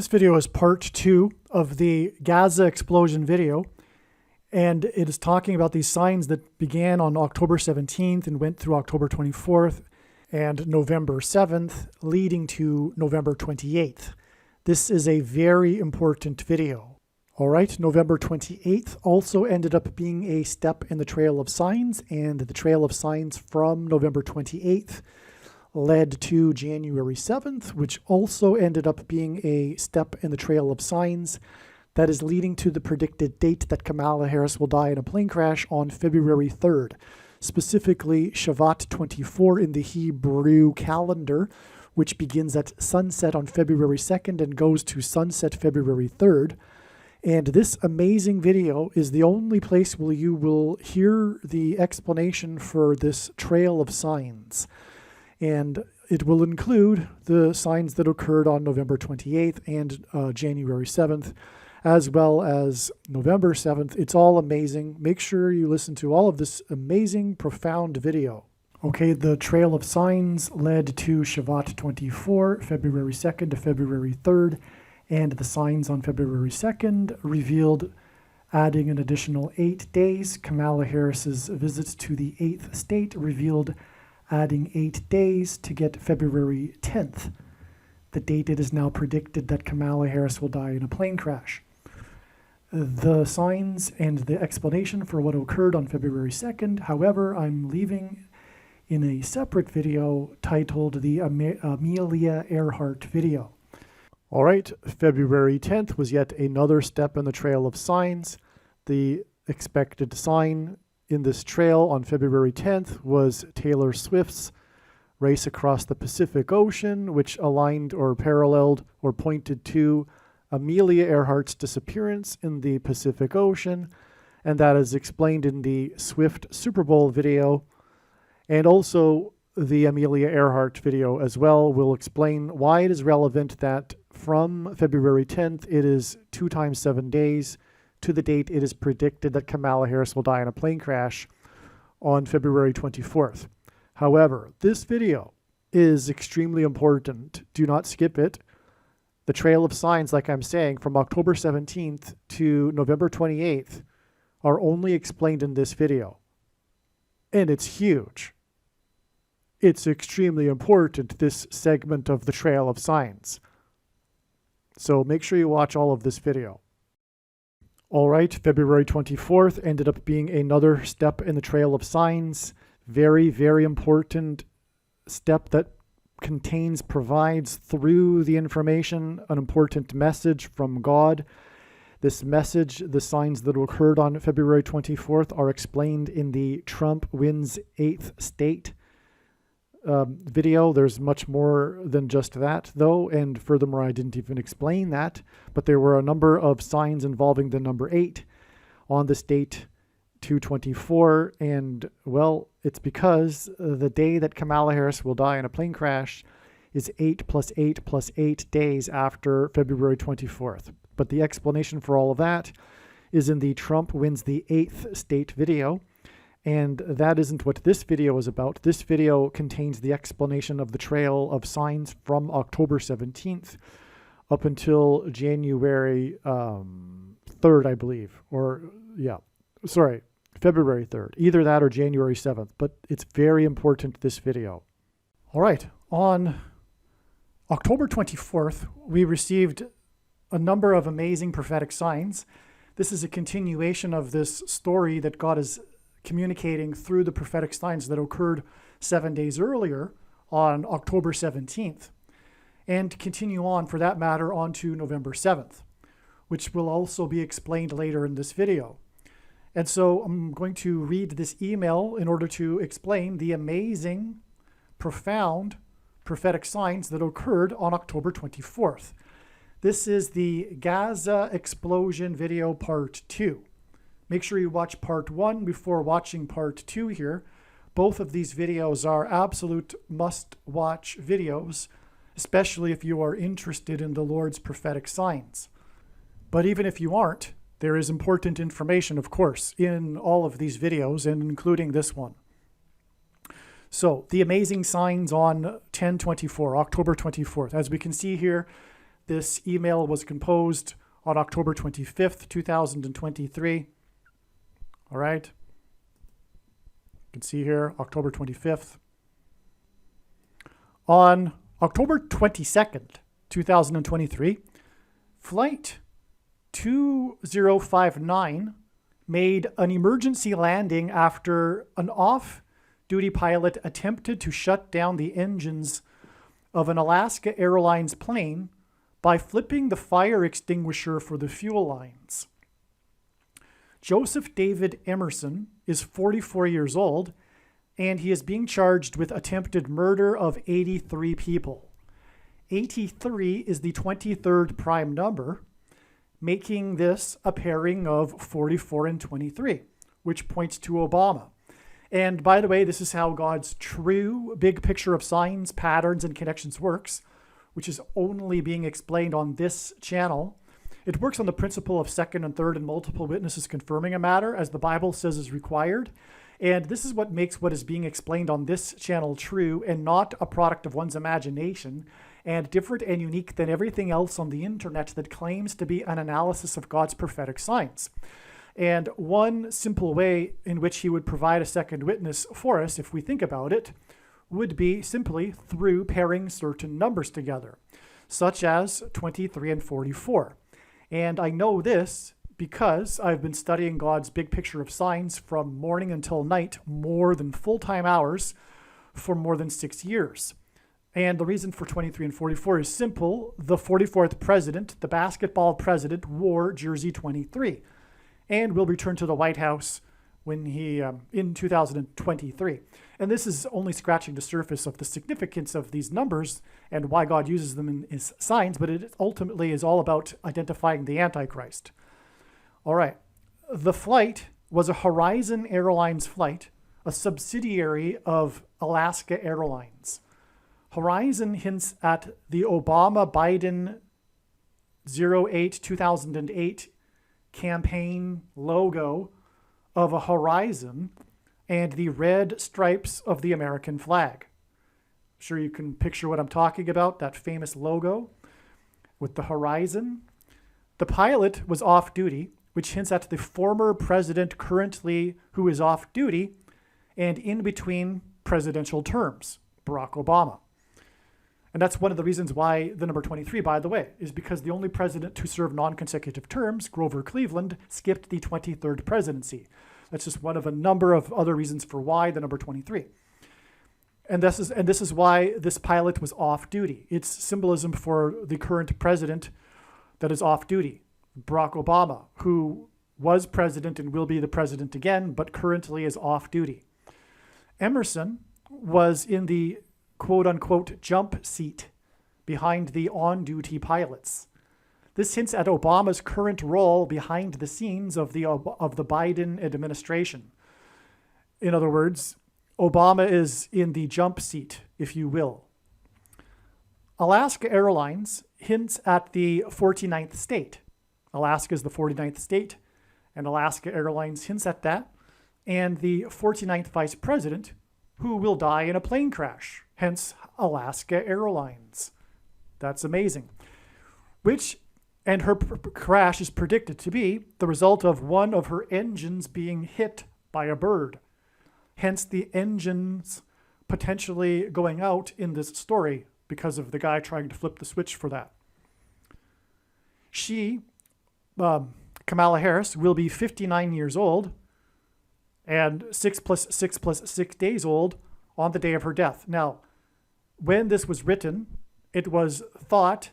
This video is part 2 of the Gaza explosion video, and it is talking about these signs that began on October 17th and went through October 24th and November 7th, leading to November 28th. This is a very important video. All right, November 28th also ended up being a step in the trail of signs, and the trail of signs from November 28th led to January 7th, which also ended up being a step in the trail of signs that is leading to the predicted date that Kamala Harris will die in a plane crash on February 3rd, specifically Shavat 24 in the Hebrew calendar, which begins at sunset on February 2nd and goes to sunset February 3rd. And this amazing video is the only place where you will hear the explanation for this trail of signs. And it will include the signs that occurred on November 28th and January 7th, as well as November 7th. It's all amazing. Make sure you listen to all of this amazing, profound video. Okay, the trail of signs led to Shavat 24, February 2nd to February 3rd, and the signs on February 2nd revealed adding an additional 8 days. Kamala Harris's visits to the 8th state revealed adding 8 days to get February 10th, the date it is now predicted that Kamala Harris will die in a plane crash. The signs and the explanation for what occurred on February 2nd, however, I'm leaving in a separate video titled the Amelia Earhart video. All right, February 10th was yet another step in the trail of signs. The expected sign in this trail on February 10th was Taylor Swift's Race Across the Pacific Ocean, which aligned or paralleled or pointed to Amelia Earhart's disappearance in the Pacific Ocean, and that is explained in the Swift Super Bowl video, and also the Amelia Earhart video as well will explain why it is relevant that from February 10th it is 2 times 7 days to the date it is predicted that Kamala Harris will die in a plane crash on February 24th. However, this video is extremely important. Do not skip it. The trail of signs, like I'm saying, from October 17th to November 28th are only explained in this video. And it's huge. It's extremely important, this segment of the trail of signs. So make sure you watch all of this video. All right, February 24th ended up being another step in the trail of signs. Very, very important step that provides through the information an important message from God. This message, the signs that occurred on February 24th are explained in the Trump wins 8th state video. There's much more than just that, though, and furthermore, I didn't even explain that, but there were a number of signs involving the number 8 on this date 2/24, and, well, it's because the day that Kamala Harris will die in a plane crash is 8 plus 8 plus 8 days after February 24th. But the explanation for all of that is in the Trump wins the 8th state video. And that isn't what this video is about. This video contains the explanation of the trail of signs from October 17th up until January 3rd, I believe. February 3rd. Either that or January 7th. But it's very important, this video. All right. On October 24th, we received a number of amazing prophetic signs. This is a continuation of this story that God is communicating through the prophetic signs that occurred 7 days earlier on October 17th, and continue on, for that matter, on to November 7th, which will also be explained later in this video. And so I'm going to read this email in order to explain the amazing, profound prophetic signs that occurred on October 24th. This is the Gaza explosion video part 2. Make sure you watch part 1 before watching part 2 here. Both of these videos are absolute must-watch videos, especially if you are interested in the Lord's prophetic signs. But even if you aren't, there is important information, of course, in all of these videos, and including this one. So, the amazing signs on 10/24, October 24th. As we can see here, This email was composed on October 25th, 2023. All right. You can see here, October 25th. On October 22nd, 2023, Flight 2059 made an emergency landing after an off-duty pilot attempted to shut down the engines of an Alaska Airlines plane by flipping the fire extinguisher for the fuel lines. Joseph David Emerson is 44 years old, and he is being charged with attempted murder of 83 people. 83 is the 23rd prime number, making this a pairing of 44 and 23, which points to Obama. And by the way, this is how God's true big picture of signs, patterns, and connections works, which is only being explained on this channel. It works on the principle of second and third and multiple witnesses confirming a matter, as the Bible says is required. And this is what makes what is being explained on this channel true and not a product of one's imagination, and different and unique than everything else on the internet that claims to be an analysis of God's prophetic signs. And one simple way in which he would provide a second witness for us, if we think about it, would be simply through pairing certain numbers together, such as 23 and 44. And I know this because I've been studying God's big picture of signs from morning until night, more than full-time hours, for more than 6 years. And the reason for 23 and 44 is simple. The 44th president, the basketball president, wore jersey 23 and will return to the White House when he in 2023. And this is only scratching the surface of the significance of these numbers and why God uses them in his signs, but it ultimately is all about identifying the Antichrist. All right. The flight was a Horizon Airlines flight, a subsidiary of Alaska Airlines. Horizon hints at the Obama-Biden 08-2008 campaign logo of a horizon and the red stripes of the American flag. I'm sure you can picture what I'm talking about, that famous logo with the horizon. The pilot was off duty, which hints at the former president currently who is off duty and in between presidential terms, Barack Obama. And that's one of the reasons why the number 23, by the way, is because the only president to serve non-consecutive terms, Grover Cleveland, skipped the 23rd presidency. That's just one of a number of other reasons for why the number 23. And this is why this pilot was off duty. It's symbolism for the current president that is off duty, Barack Obama, who was president and will be the president again, but currently is off duty. Emerson was in the quote-unquote jump seat behind the on-duty pilots. This hints at Obama's current role behind the scenes of the Biden administration. In other words, Obama is in the jump seat, if you will. Alaska Airlines hints at the 49th state. Alaska is the 49th state, and Alaska Airlines hints at that, and the 49th vice president, who will die in a plane crash, hence Alaska Airlines. That's amazing. And her crash is predicted to be the result of one of her engines being hit by a bird. Hence the engines potentially going out in this story because of the guy trying to flip the switch for that. She, Kamala Harris, will be 59 years old and 6 + 6 + 6 days old on the day of her death. Now, when this was written, it was thought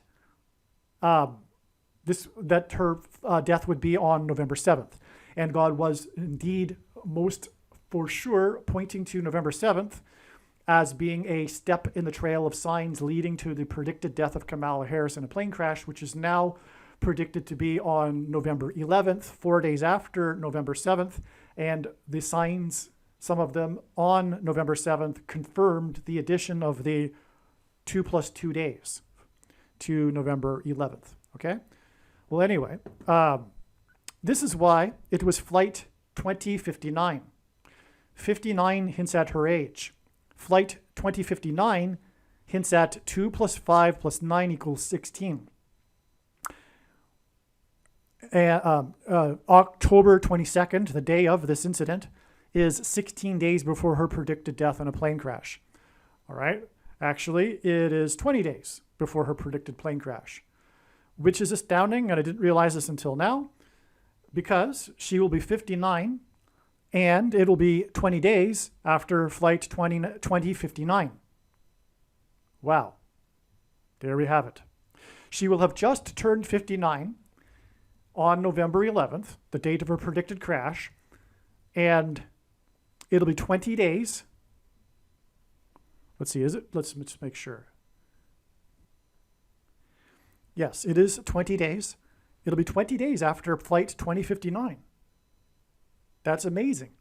that her death would be on November 7th. And God was indeed most for sure pointing to November 7th as being a step in the trail of signs leading to the predicted death of Kamala Harris in a plane crash, which is now predicted to be on November 11th, 4 days after November 7th. And the signs, some of them on November 7th, confirmed the addition of the 2 + 2 days to November 11th. Okay? Well, anyway, this is why it was Flight 2059. 59 hints at her age. Flight 2059 hints at 2 + 5 + 9 = 16. October 22nd, the day of this incident, is 16 days before her predicted death in a plane crash. All right. Actually, it is 20 days before her predicted plane crash, which is astounding. And I didn't realize this until now, because she will be 59 and it'll be 20 days after flight 2059. Wow. There we have it. She will have just turned 59 on November 11th, the date of her predicted crash, and it'll be 20 days. Let's see, is it? Let's make sure. Yes, it is 20 days. It'll be 20 days after flight 2059. That's amazing.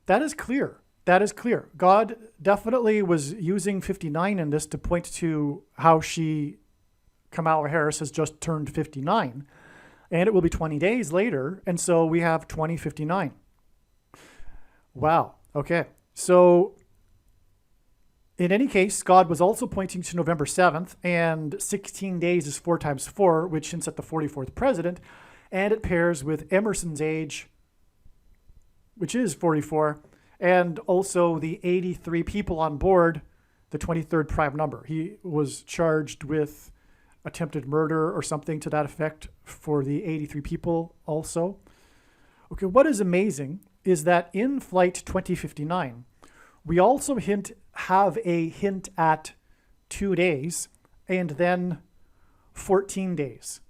That is clear. That is clear. God definitely was using 59 in this to point to how Kamala Harris, has just turned 59. And it will be 20 days later. And so we have 2059. Wow. Okay. So in any case, God was also pointing to November 7th, and 16 days is 4 times 4, which hints at the 44th president. And it pairs with Emerson's age, which is 44, and also the 83 people on board, the 23rd prime number. He was charged with attempted murder or something to that effect for the 83 people also. Okay, what is amazing is that in flight 2059, we also have a hint at 2 days and then 14 days,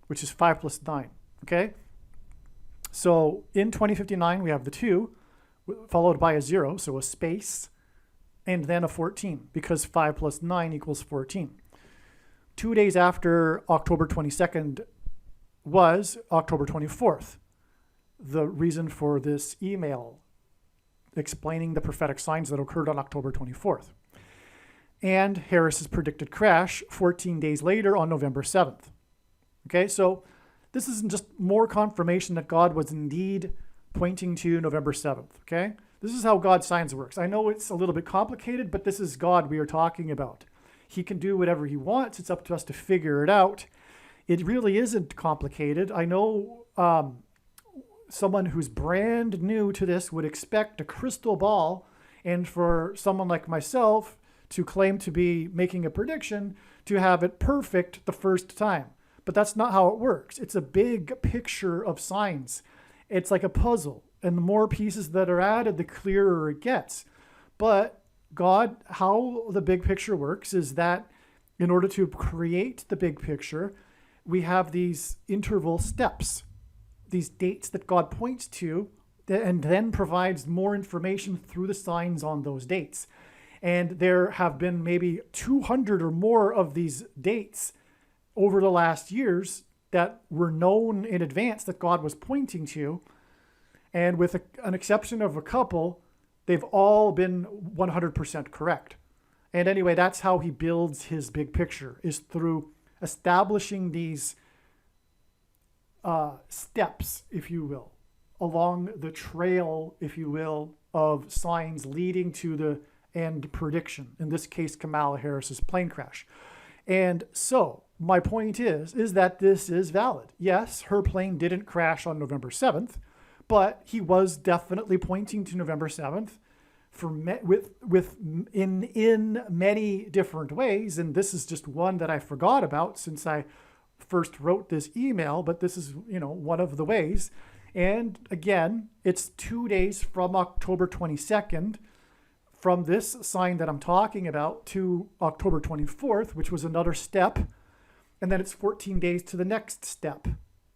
which is 5 plus 9, okay? So in 2059, we have the 2 followed by a 0, so a space, and then a 14, because 5 plus 9 equals 14. 2 days after October 22nd was October 24th. The reason for this email explaining the prophetic signs that occurred on October 24th. And Harris's predicted crash 14 days later on November 7th. Okay, so this is just more confirmation that God was indeed pointing to November 7th. Okay, this is how God's science works. I know it's a little bit complicated, but this is God we are talking about. He can do whatever he wants. It's up to us to figure it out. It really isn't complicated. I know someone who's brand new to this would expect a crystal ball, and for someone like myself to claim to be making a prediction to have it perfect the first time. But that's not how it works. It's a big picture of signs. It's like a puzzle, and the more pieces that are added, the clearer it gets. But God, how the big picture works is that in order to create the big picture, we have these interval steps, these dates that God points to, and then provides more information through the signs on those dates. And there have been maybe 200 or more of these dates over the last years that were known in advance that God was pointing to. And with an exception of a couple, they've all been 100% correct. And anyway, that's how he builds his big picture, is through establishing these steps, if you will, along the trail, if you will, of signs leading to the end prediction. In this case, Kamala Harris's plane crash. And so my point is that this is valid. Yes, her plane didn't crash on November 7th, but he was definitely pointing to November 7th in many different ways. And this is just one that I forgot about since I first wrote this email, but this is, one of the ways. And again, it's 2 days from October 22nd, from this sign that I'm talking about, to October 24th, which was another step. And then it's 14 days to the next step,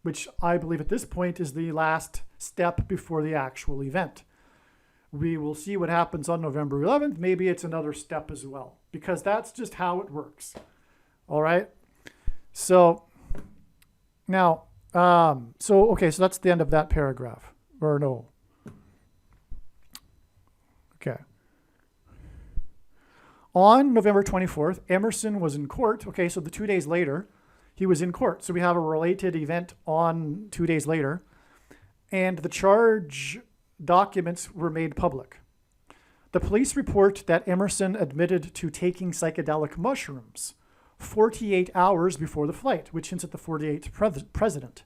which I believe at this point is the last step before the actual event. We will see what happens on November 11th. Maybe it's another step as well, because that's just how it works. All right. So now, so that's the end of that paragraph, or no. Okay. On November 24th, Emerson was in court. Okay, so the 2 days later, he was in court. So we have a related event on 2 days later. And the charge documents were made public. The police report that Emerson admitted to taking psychedelic mushrooms 48 hours before the flight, which hints at the 48th president.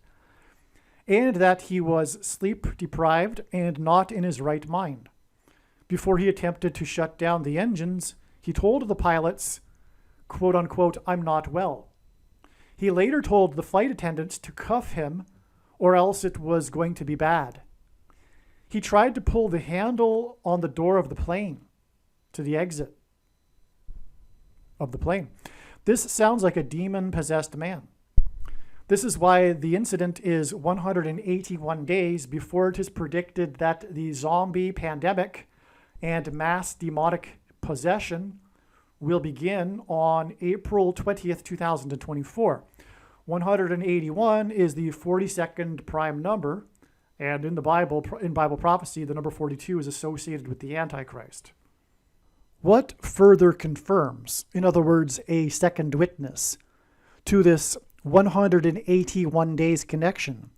and that he was sleep deprived and not in his right mind. Before he attempted to shut down the engines, he told the pilots, quote unquote, "I'm not well." He later told the flight attendants to cuff him or else it was going to be bad. He tried to pull the handle on the door of the plane to the exit of the plane. This sounds like a demon-possessed man. This is why the incident is 181 days before it is predicted that the zombie pandemic and mass demonic possession will begin on April 20th, 2024. 181 is the 42nd prime number, and in Bible prophecy, the number 42 is associated with the Antichrist. What further confirms, in other words, a second witness, to this 181 days connection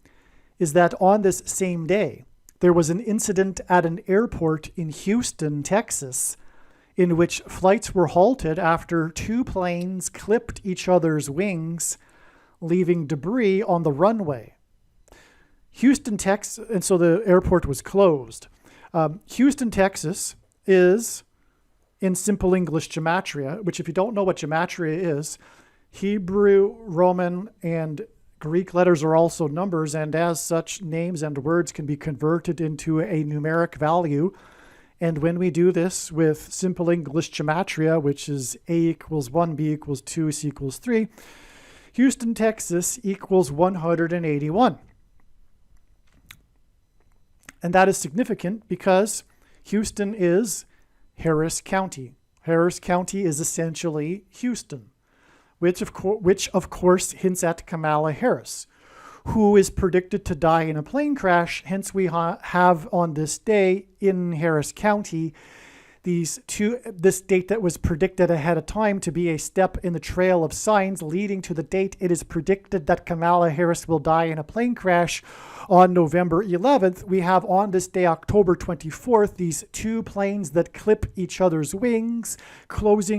is that on this same day, there was an incident at an airport in Houston, Texas, in which flights were halted after two planes clipped each other's wings, leaving debris on the runway. Houston, Texas, and so the airport was closed. Houston, Texas is in Simple English gematria, which if you don't know what gematria is, Hebrew, Roman, and Greek letters are also numbers, and as such, names and words can be converted into a numeric value. And when we do this with Simple English gematria, which is A equals 1, B equals 2, C equals 3, Houston, Texas equals 181. And that is significant because Houston is Harris County. Harris County is essentially Houston, which of course hints at Kamala Harris, who is predicted to die in a plane crash. Hence, we have on this day in Harris County this date that was predicted ahead of time to be a step in the trail of signs leading to the date it is predicted that Kamala Harris will die in a plane crash on November 11th. We have on this day, October 24th, these two planes that clip each other's wings,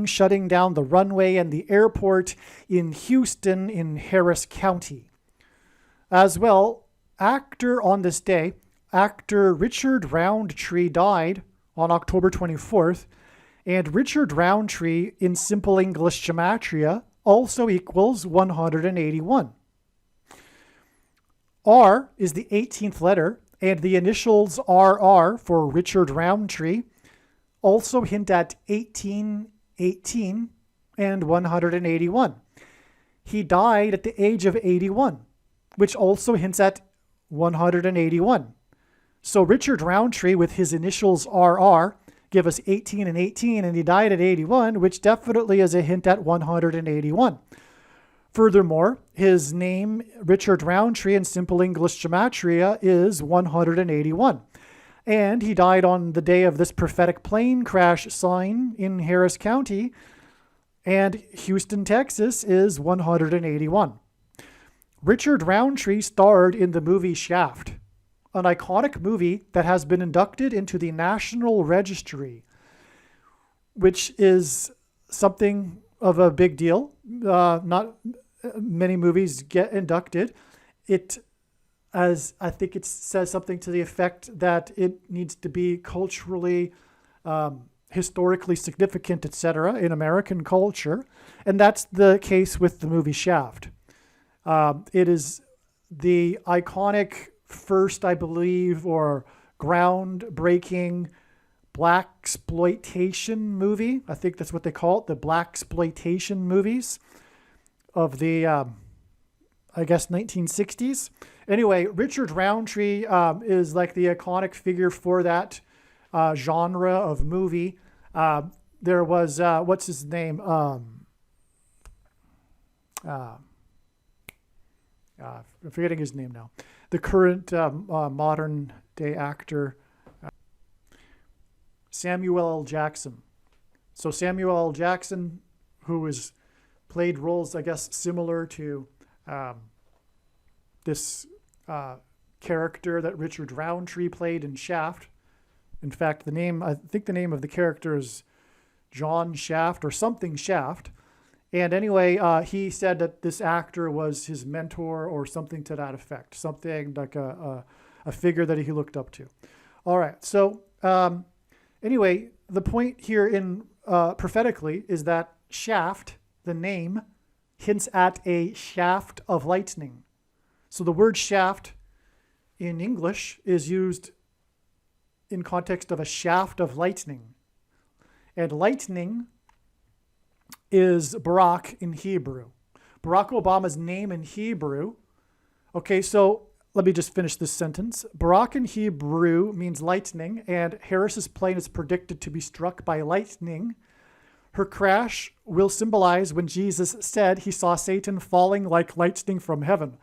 shutting down the runway and the airport in Houston in Harris County. As well, on this day, actor Richard Roundtree died on October 24th, and Richard Roundtree in Simple English gematria also equals 181. R is the 18th letter, and the initials RR for Richard Roundtree also hint at 1818 and 181. He died at the age of 81, which also hints at 181. So Richard Roundtree with his initials RR give us 18 and 18, and he died at 81, which definitely is a hint at 181. Furthermore, his name, Richard Roundtree in Simple English gematria, is 181. And he died on the day of this prophetic plane crash sign in Harris County, and Houston, Texas is 181. Richard Roundtree starred in the movie Shaft, an iconic movie that has been inducted into the National Registry, which is something of a big deal. Not many movies get inducted. I think it says something to the effect that it needs to be culturally, historically significant, etc., in American culture. And that's the case with the movie Shaft. It is the iconic first, I believe, or groundbreaking blaxploitation movie. I think that's what they call it, the blaxploitation movies of the, 1960s. Anyway, Richard Roundtree is like the iconic figure for that genre of movie. There was, what's his name? I'm forgetting his name now. The current modern day actor, Samuel L. Jackson. So Samuel L. Jackson, who has played roles, I guess, similar to this character that Richard Roundtree played in Shaft. In fact, I think the name of the character is John Shaft or something Shaft. And anyway, he said that this actor was his mentor or something to that effect, something like a figure that he looked up to. All right. So anyway, the point here in prophetically is that shaft, the name, hints at a shaft of lightning. So the word shaft in English is used in context of a shaft of lightning. And lightning is Barak in Hebrew. Barack Obama's name in Hebrew. Okay, so let me just finish this sentence. Barak in Hebrew means lightning, and Harris's plane is predicted to be struck by lightning. Her crash will symbolize when Jesus said he saw Satan falling like lightning from heaven.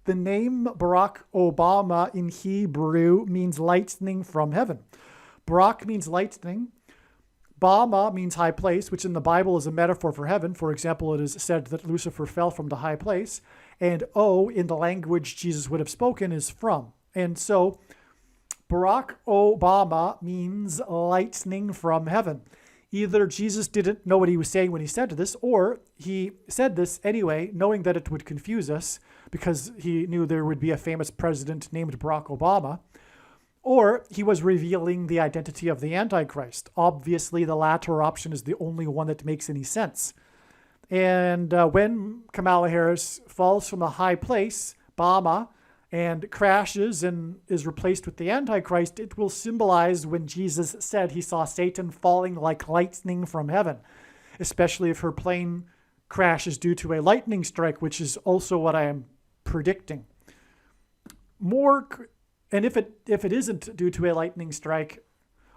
The name Barack Obama in Hebrew means lightning from heaven. Barak means lightning. Bama means high place, which in the Bible is a metaphor for heaven. For example, it is said that Lucifer fell from the high place. And O, in the language Jesus would have spoken, is from. And so Barack Obama means lightning from heaven. Either Jesus didn't know what he was saying when he said this, or he said this anyway, knowing that it would confuse us because he knew there would be a famous president named Barack Obama, or he was revealing the identity of the Antichrist. Obviously, the latter option is the only one that makes any sense. And when Kamala Harris falls from a high place, Bama, and crashes and is replaced with the Antichrist, it will symbolize when Jesus said he saw Satan falling like lightning from heaven, especially if her plane crashes due to a lightning strike, which is also what I am predicting. And if it isn't due to a lightning strike,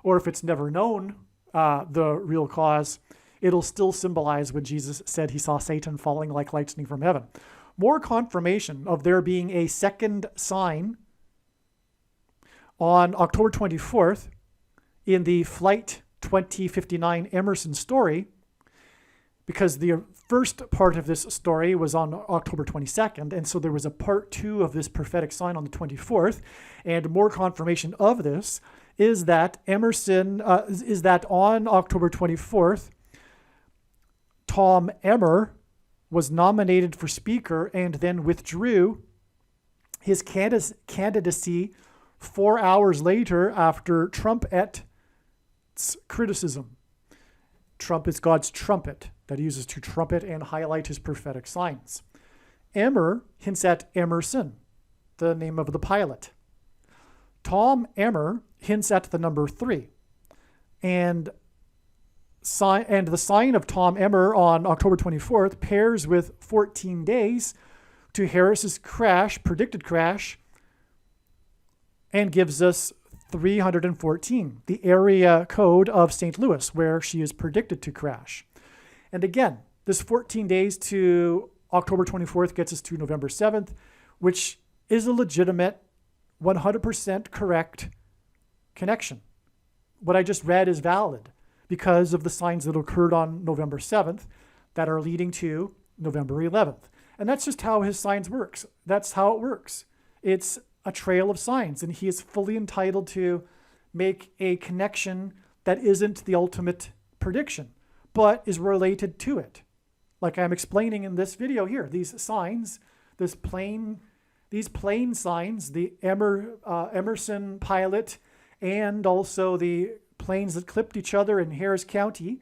or if it's never known the real cause, it'll still symbolize when Jesus said he saw Satan falling like lightning from heaven. More confirmation of there being a second sign on October 24th in the Flight 2059 Emerson story, because the first part of this story was on October 22nd, and so there was a part 2 of this prophetic sign on the 24th, and more confirmation of this is that is that on October 24th, Tom Emmer was nominated for Speaker and then withdrew his candidacy 4 hours later after Trumpet's criticism. Trump is God's trumpet that he uses to trumpet and highlight his prophetic signs. Emmer hints at Emerson, the name of the pilot. Tom Emmer hints at the number 3. And the sign of Tom Emmer on October 24th pairs with 14 days to Harris's predicted crash, and gives us 314, the area code of St. Louis, where she is predicted to crash. And again, this 14 days to October 24th gets us to November 7th, which is a legitimate, 100% correct connection. What I just read is valid because of the signs that occurred on November 7th that are leading to November 11th. And that's just how his signs works. That's how it works. It's a trail of signs, and he is fully entitled to make a connection that isn't the ultimate prediction, but is related to it. Like I'm explaining in this video here, these signs, these plane signs, the Emerson pilot, and also the planes that clipped each other in Harris County,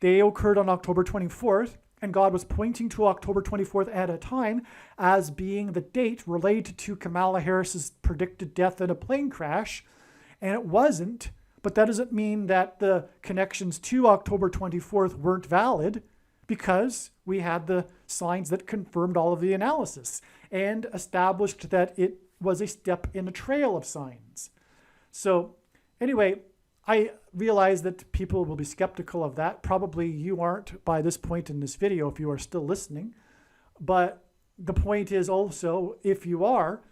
they occurred on October 24th, and God was pointing to October 24th at a time as being the date related to Kamala Harris's predicted death in a plane crash, and it wasn't, but that doesn't mean that the connections to October 24th weren't valid, because we had the signs that confirmed all of the analysis and established that it was a step in a trail of signs. So anyway, I realize that people will be skeptical of that. Probably you aren't by this point in this video if you are still listening. But the point is also, if you are,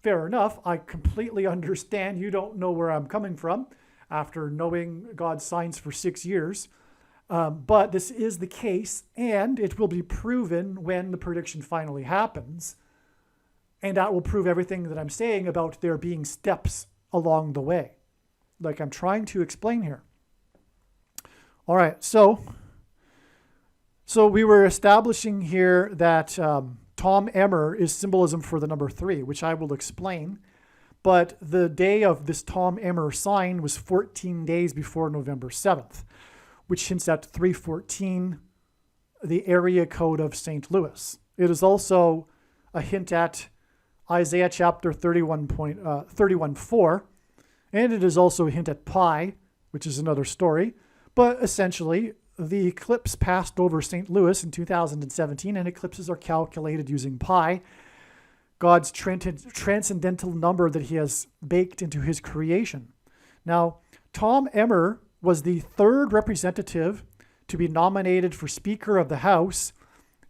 fair enough. I completely understand you don't know where I'm coming from after knowing God's signs for 6 years. But this is the case, and it will be proven when the prediction finally happens. And that will prove everything that I'm saying about there being steps along the way, like I'm trying to explain here. All right, so So we were establishing here that Tom Emmer is symbolism for the number 3, which I will explain. But the day of this Tom Emmer sign was 14 days before November 7th, which hints at 314, the area code of St. Louis. It is also a hint at Isaiah chapter 31:4, and it is also a hint at pi, which is another story. But essentially, the eclipse passed over St. Louis in 2017, and eclipses are calculated using pi, God's transcendental number that he has baked into his creation. Now, Tom Emmer was the third representative to be nominated for Speaker of the House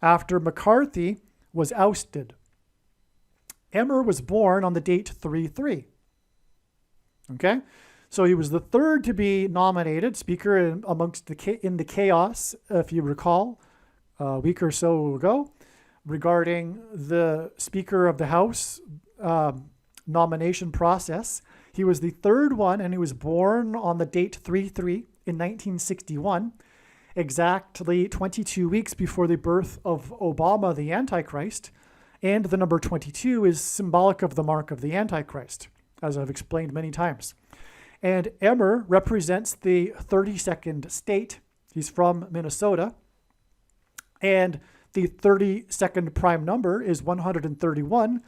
after McCarthy was ousted. Emmer was born on the date 3/3. Okay? So he was the third to be nominated Speaker in the chaos, if you recall, a week or so ago, regarding the Speaker of the House nomination process. He was the third one, and he was born on the date 3/3 in 1961, exactly 22 weeks before the birth of Obama, the Antichrist. And the number 22 is symbolic of the mark of the Antichrist, as I've explained many times. And Emmer represents the 32nd state. He's from Minnesota. And the 32nd prime number is 131,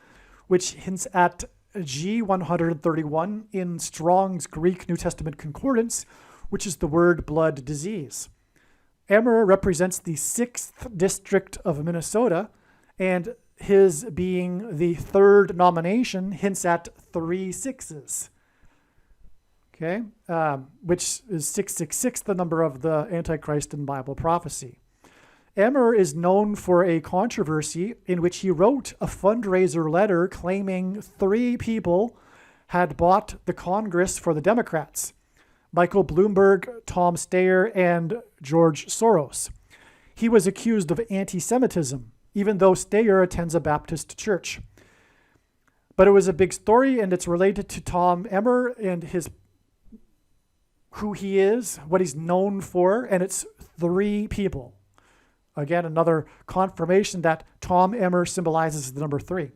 which hints at G131 in Strong's Greek New Testament Concordance, which is the word blood disease. Emmer represents the 6th district of Minnesota, and his being the third nomination hints at 3 6s. Okay, which is 666, the number of the Antichrist in Bible prophecy. Emmer is known for a controversy in which he wrote a fundraiser letter claiming 3 people had bought the Congress for the Democrats: Michael Bloomberg, Tom Steyer, and George Soros. He was accused of anti-Semitism, even though Steyer attends a Baptist church. But it was a big story, and it's related to Tom Emmer and who he is, what he's known for, and it's 3 people. Again, another confirmation that Tom Emmer symbolizes the number 3.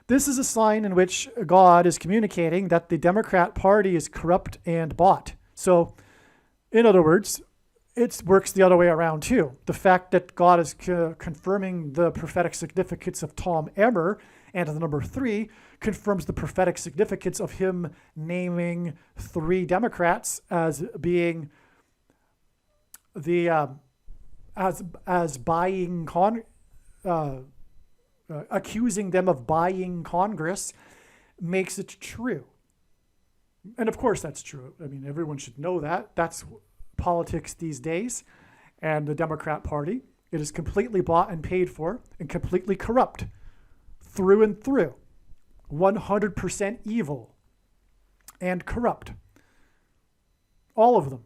This is a sign in which God is communicating that the Democrat Party is corrupt and bought. So, in other words, it works the other way around too. The fact that God is confirming the prophetic significance of Tom Emmer and the number 3 confirms the prophetic significance of him naming 3 Democrats as being the as buying accusing them of buying Congress makes it true. And of course that's true. I mean, everyone should know that. That's politics these days. And the Democrat Party, it is completely bought and paid for and completely corrupt through and through. 100% evil and corrupt. All of them.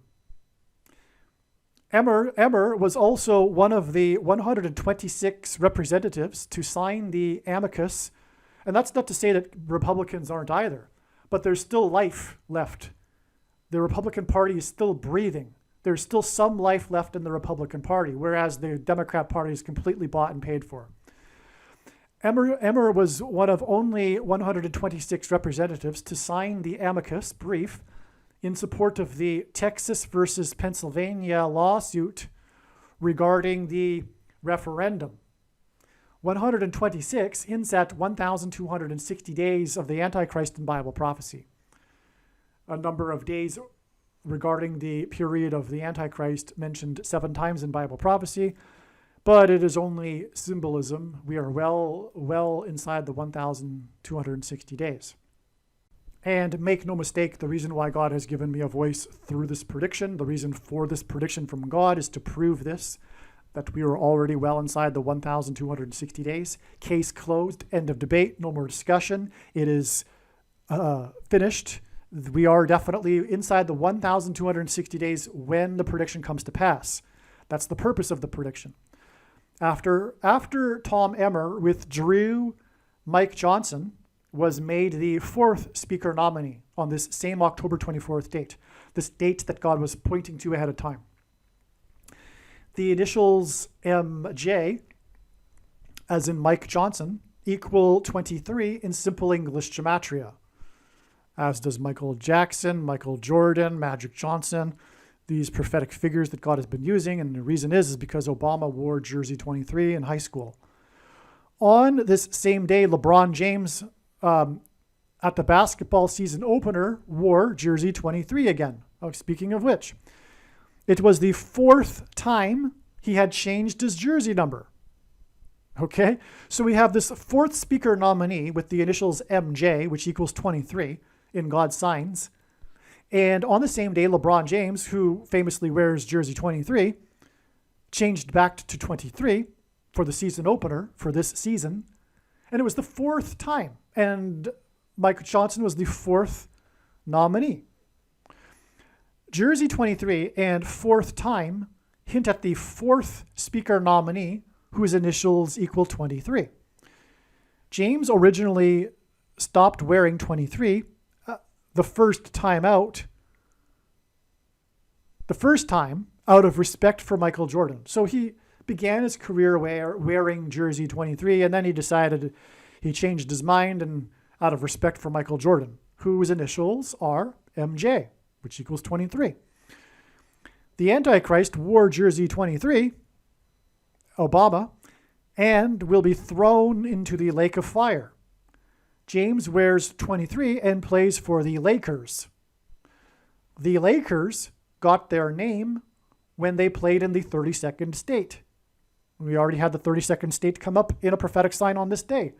Emmer was also one of the 126 representatives to sign the amicus. And that's not to say that Republicans aren't either, but there's still life left. The Republican Party is still breathing. There's still some life left in the Republican Party, whereas the Democrat Party is completely bought and paid for. Emmer was one of only 126 representatives to sign the amicus brief in support of the Texas versus Pennsylvania lawsuit regarding the referendum. 126 hints at 1,260 days of the Antichrist in Bible prophecy. A number of days regarding the period of the Antichrist mentioned 7 times in Bible prophecy, but it is only symbolism. We are well inside the 1,260 days. And make no mistake, the reason why God has given me a voice through this prediction, the reason for this prediction from God is to prove this, that we are already well inside the 1,260 days. Case closed, end of debate, no more discussion. It is finished. We are definitely inside the 1,260 days when the prediction comes to pass. That's the purpose of the prediction. After Tom Emmer withdrew, Mike Johnson was made the 4th speaker nominee on this same October 24th date, this date that God was pointing to ahead of time. the initials MJ, as in Mike Johnson, equal 23 in simple English gematria, as does Michael Jackson, Michael Jordan, Magic Johnson, these prophetic figures that God has been using. And the reason is because Obama wore jersey 23 in high school. On this same day, LeBron James, at the basketball season opener, wore jersey 23 again. Oh, speaking of which, it was the 4th time he had changed his jersey number. Okay, so we have this 4th speaker nominee with the initials MJ, which equals 23 in God's signs. And on the same day, LeBron James, who famously wears jersey 23, changed back to 23 for the season opener for this season. And it was the 4th time. And Mike Johnson was the 4th nominee. Jersey 23 and 4th time hint at the 4th speaker nominee whose initials equal 23. James originally stopped wearing 23 the first time out of respect for Michael Jordan. So he began his career wearing jersey 23, and then he changed his mind and out of respect for Michael Jordan, whose initials are MJ, which equals 23. The Antichrist wore jersey 23, Obama, and will be thrown into the lake of fire. James wears 23 and plays for the Lakers. The Lakers got their name when they played in the 32nd state. We already had the 32nd state come up in a prophetic sign on this day.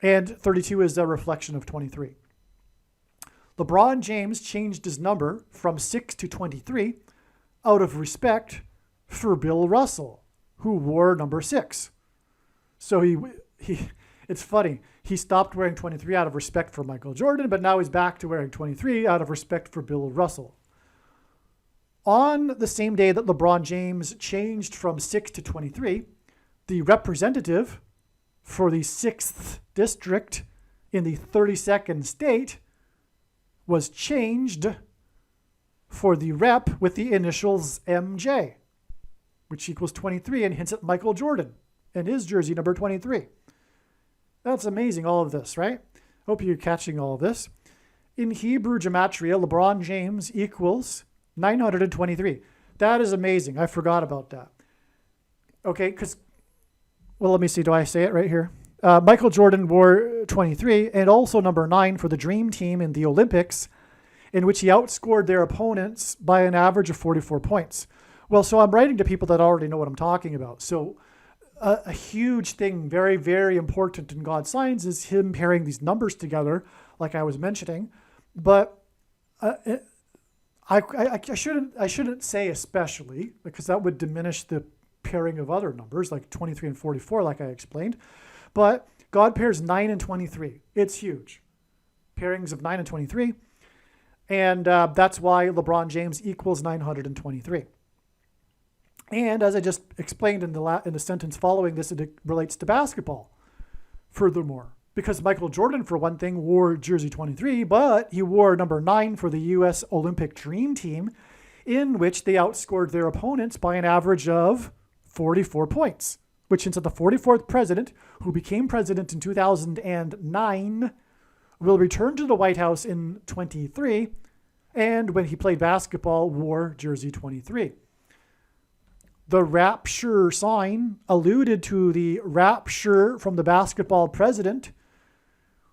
And 32 is a reflection of 23. LeBron James changed his number from 6 to 23 out of respect for Bill Russell, who wore number 6. So it's funny. He stopped wearing 23 out of respect for Michael Jordan, but now he's back to wearing 23 out of respect for Bill Russell. On the same day that LeBron James changed from 6 to 23, the representative for the 6th district in the 32nd state was changed for the rep with the initials MJ, which equals 23 and hints at Michael Jordan and his jersey number 23. That's amazing, all of this, right? Hope you're catching all of this. In Hebrew gematria, LeBron James equals 923. That is amazing. I forgot about that. Okay, let me see. Do I say it right here? Michael Jordan wore 23 and also number 9 for the Dream Team in the Olympics, in which he outscored their opponents by an average of 44 points. Well, so I'm writing to people that already know what I'm talking about. So a huge thing, very, very important in God's signs is him pairing these numbers together, like I was mentioning. But I shouldn't say especially, because that would diminish the pairing of other numbers like 23 and 44, like I explained. But God pairs 9 and 23. It's huge. Pairings of 9 and 23. And that's why LeBron James equals 923. And as I just explained in the sentence following this, it relates to basketball. Furthermore, because Michael Jordan, for one thing, wore jersey 23, but he wore number 9 for the U.S. Olympic Dream Team, in which they outscored their opponents by an average of 44 points, which hints at the 44th president, who became president in 2009, will return to the White House in 23, and when he played basketball, wore jersey 23. The rapture sign alluded to the rapture from the basketball president,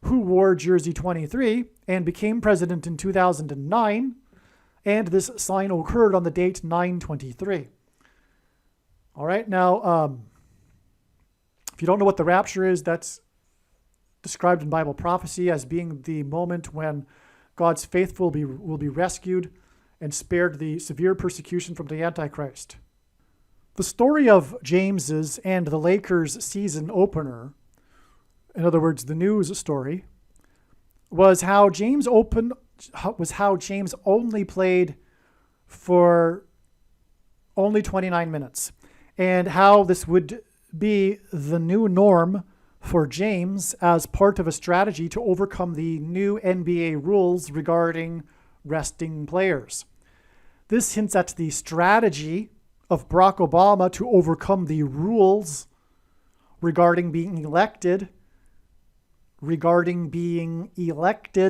who wore jersey 23 and became president in 2009, and this sign occurred on the date 9/23. All right, now, if you don't know what the rapture is, that's described in Bible prophecy as being the moment when God's faithful will be rescued and spared the severe persecution from the Antichrist. The story of James's and the Lakers' season opener, in other words, the news story, was how James only played for only 29 minutes, and how this would be the new norm for James as part of a strategy to overcome the new NBA rules regarding resting players. This hints at the strategy of Barack Obama to overcome the rules regarding being elected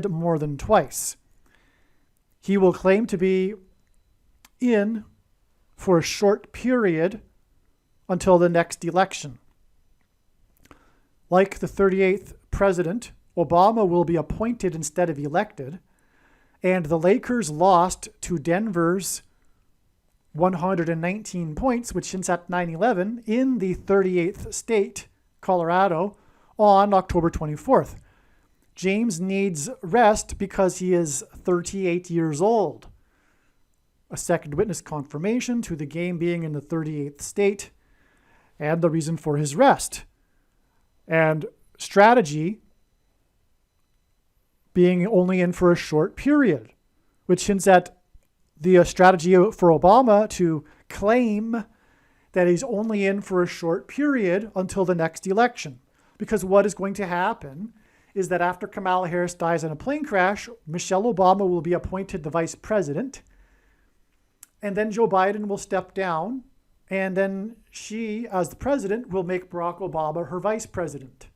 more than twice. He will claim to be in for a short period until the next election. Like the 38th president, Obama will be appointed instead of elected, and the Lakers lost to Denver's 119 points, which hints at 9/11, in the 38th state, Colorado, on October 24th. James needs rest because he is 38 years old. A second witness confirmation to the game being in the 38th state and the reason for his rest. And strategy being only in for a short period, which hints at the strategy for Obama to claim that he's only in for a short period until the next election. Because what is going to happen is that after Kamala Harris dies in a plane crash, Michelle Obama will be appointed the vice president, and then Joe Biden will step down, and then she, as the president, will make Barack Obama her vice president.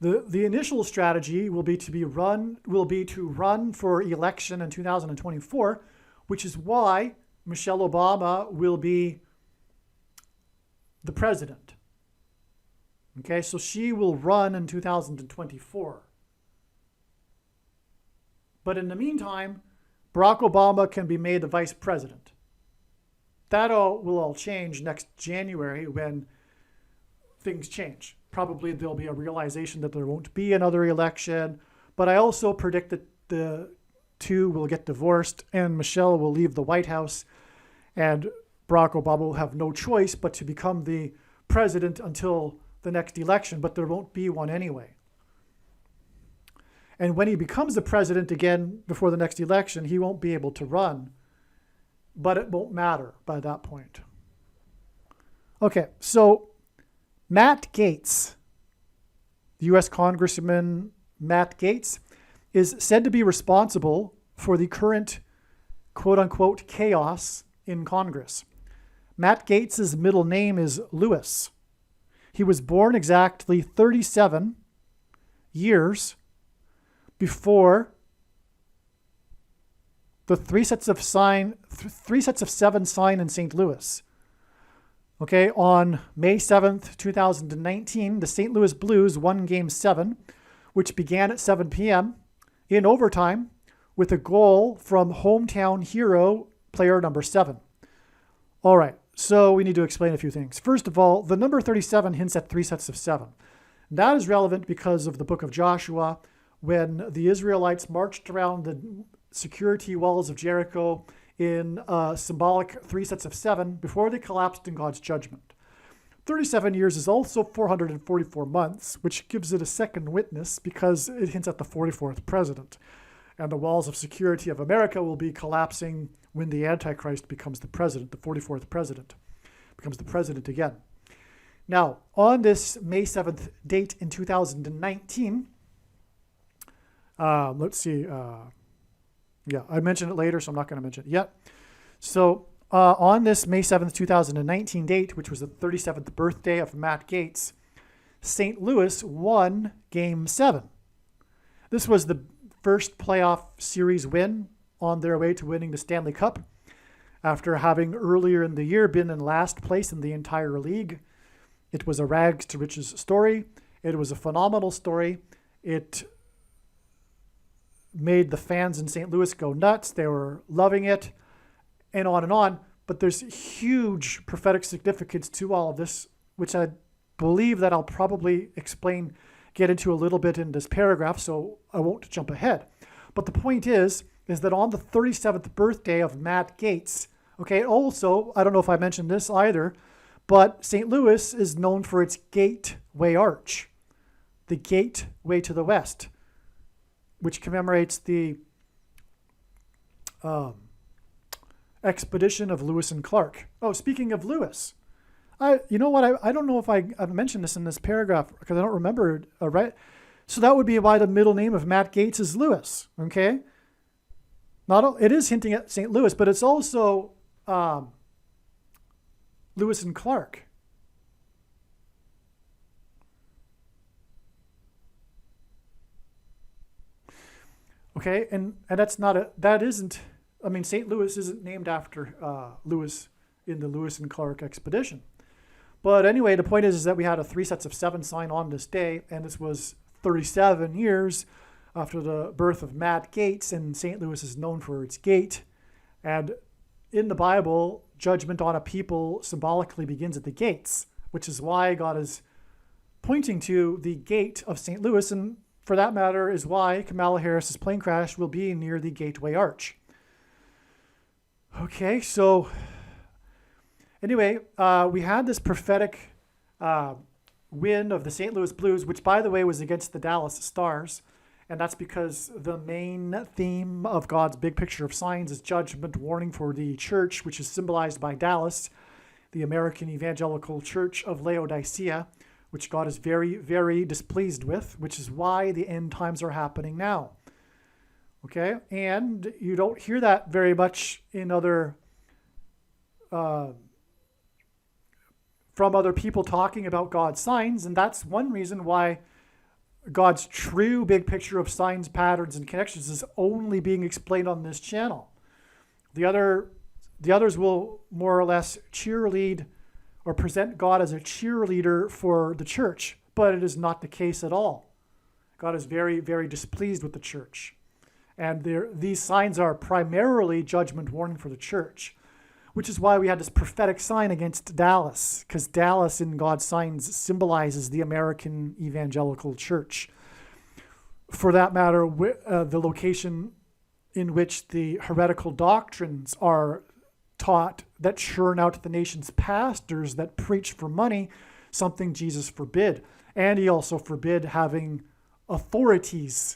The initial strategy will be to run for election in 2024, which is why Michelle Obama will be the president. Okay, so she will run in 2024. But in the meantime, Barack Obama can be made the vice president. That will all change next January when things change. Probably there'll be a realization that there won't be another election, but I also predict that the two will get divorced and Michelle will leave the White House and Barack Obama will have no choice but to become the president until the next election, but there won't be one anyway. And when he becomes the president again before the next election, he won't be able to run, but it won't matter by that point. Okay, so Matt Gaetz, the U.S. Congressman Matt Gaetz, is said to be responsible for the current quote-unquote chaos in Congress. Matt Gaetz's middle name is Lewis. He was born exactly 37 years before the three sets of seven sign in St. Louis. Okay, on May 7th, 2019, the St. Louis Blues won Game 7, which began at 7 p.m. in overtime with a goal from hometown hero player number 7. All right, so we need to explain a few things. First of all, the number 37 hints at three sets of 7. That is relevant because of the book of Joshua, when the Israelites marched around the security walls of Jericho in symbolic three sets of 7 before they collapsed in God's judgment. 37 years is also 444 months, which gives it a second witness because it hints at the 44th president. And the walls of security of America will be collapsing when the Antichrist becomes the president, the 44th president, becomes the president again. Now, on this May 7th date in 2019, let's see. Yeah, I mentioned it later, so I'm not going to mention it yet. So on this May 7th, 2019 date, which was the 37th birthday of Matt Gaetz, St. Louis won Game 7. This was the first playoff series win on their way to winning the Stanley Cup after having earlier in the year been in last place in the entire league. It was a rags to riches story. It was a phenomenal story. It made the fans in St. Louis go nuts. They were loving it, and on and on. But there's huge prophetic significance to all of this, which I believe that I'll probably get into a little bit in this paragraph, so I won't jump ahead. But the point is that on the 37th birthday of Matt Gaetz, okay, also, I don't know if I mentioned this either, but St. Louis is known for its Gateway Arch, the gateway to the west, which commemorates the expedition of Lewis and Clark. Oh, speaking of Lewis, you know what? I don't know if I've mentioned this in this paragraph because I don't remember. Right? So that would be why the middle name of Matt Gaetz is Lewis. Okay. It is hinting at St. Louis, but it's also Lewis and Clark. Okay, and St. Louis isn't named after Lewis in the Lewis and Clark expedition. But anyway, the point is that we had a 3 sets of 7 sign on this day, and this was 37 years after the birth of Matt Gates, and St. Louis is known for its gate. And in the Bible, judgment on a people symbolically begins at the gates, which is why God is pointing to the gate of St. Louis, and for that matter is why Kamala Harris's plane crash will be near the Gateway Arch. Okay, so anyway, we had this prophetic win of the St. Louis Blues, which, by the way, was against the Dallas Stars. And that's because the main theme of God's big picture of signs is judgment warning for the church, which is symbolized by Dallas, the American Evangelical Church of Laodicea, which God is very, very displeased with, which is why the end times are happening now. Okay? And you don't hear that very much in other from other people talking about God's signs, and that's one reason why God's true big picture of signs, patterns, and connections is only being explained on this channel. The others will more or less cheerlead or present God as a cheerleader for the church, but it is not the case at all. God is very, very displeased with the church. And these signs are primarily judgment warning for the church, which is why we had this prophetic sign against Dallas, because Dallas in God's signs symbolizes the American Evangelical Church. For that matter, the location in which the heretical doctrines are taught that churn out the nation's pastors that preach for money, something Jesus forbid. And he also forbid having authorities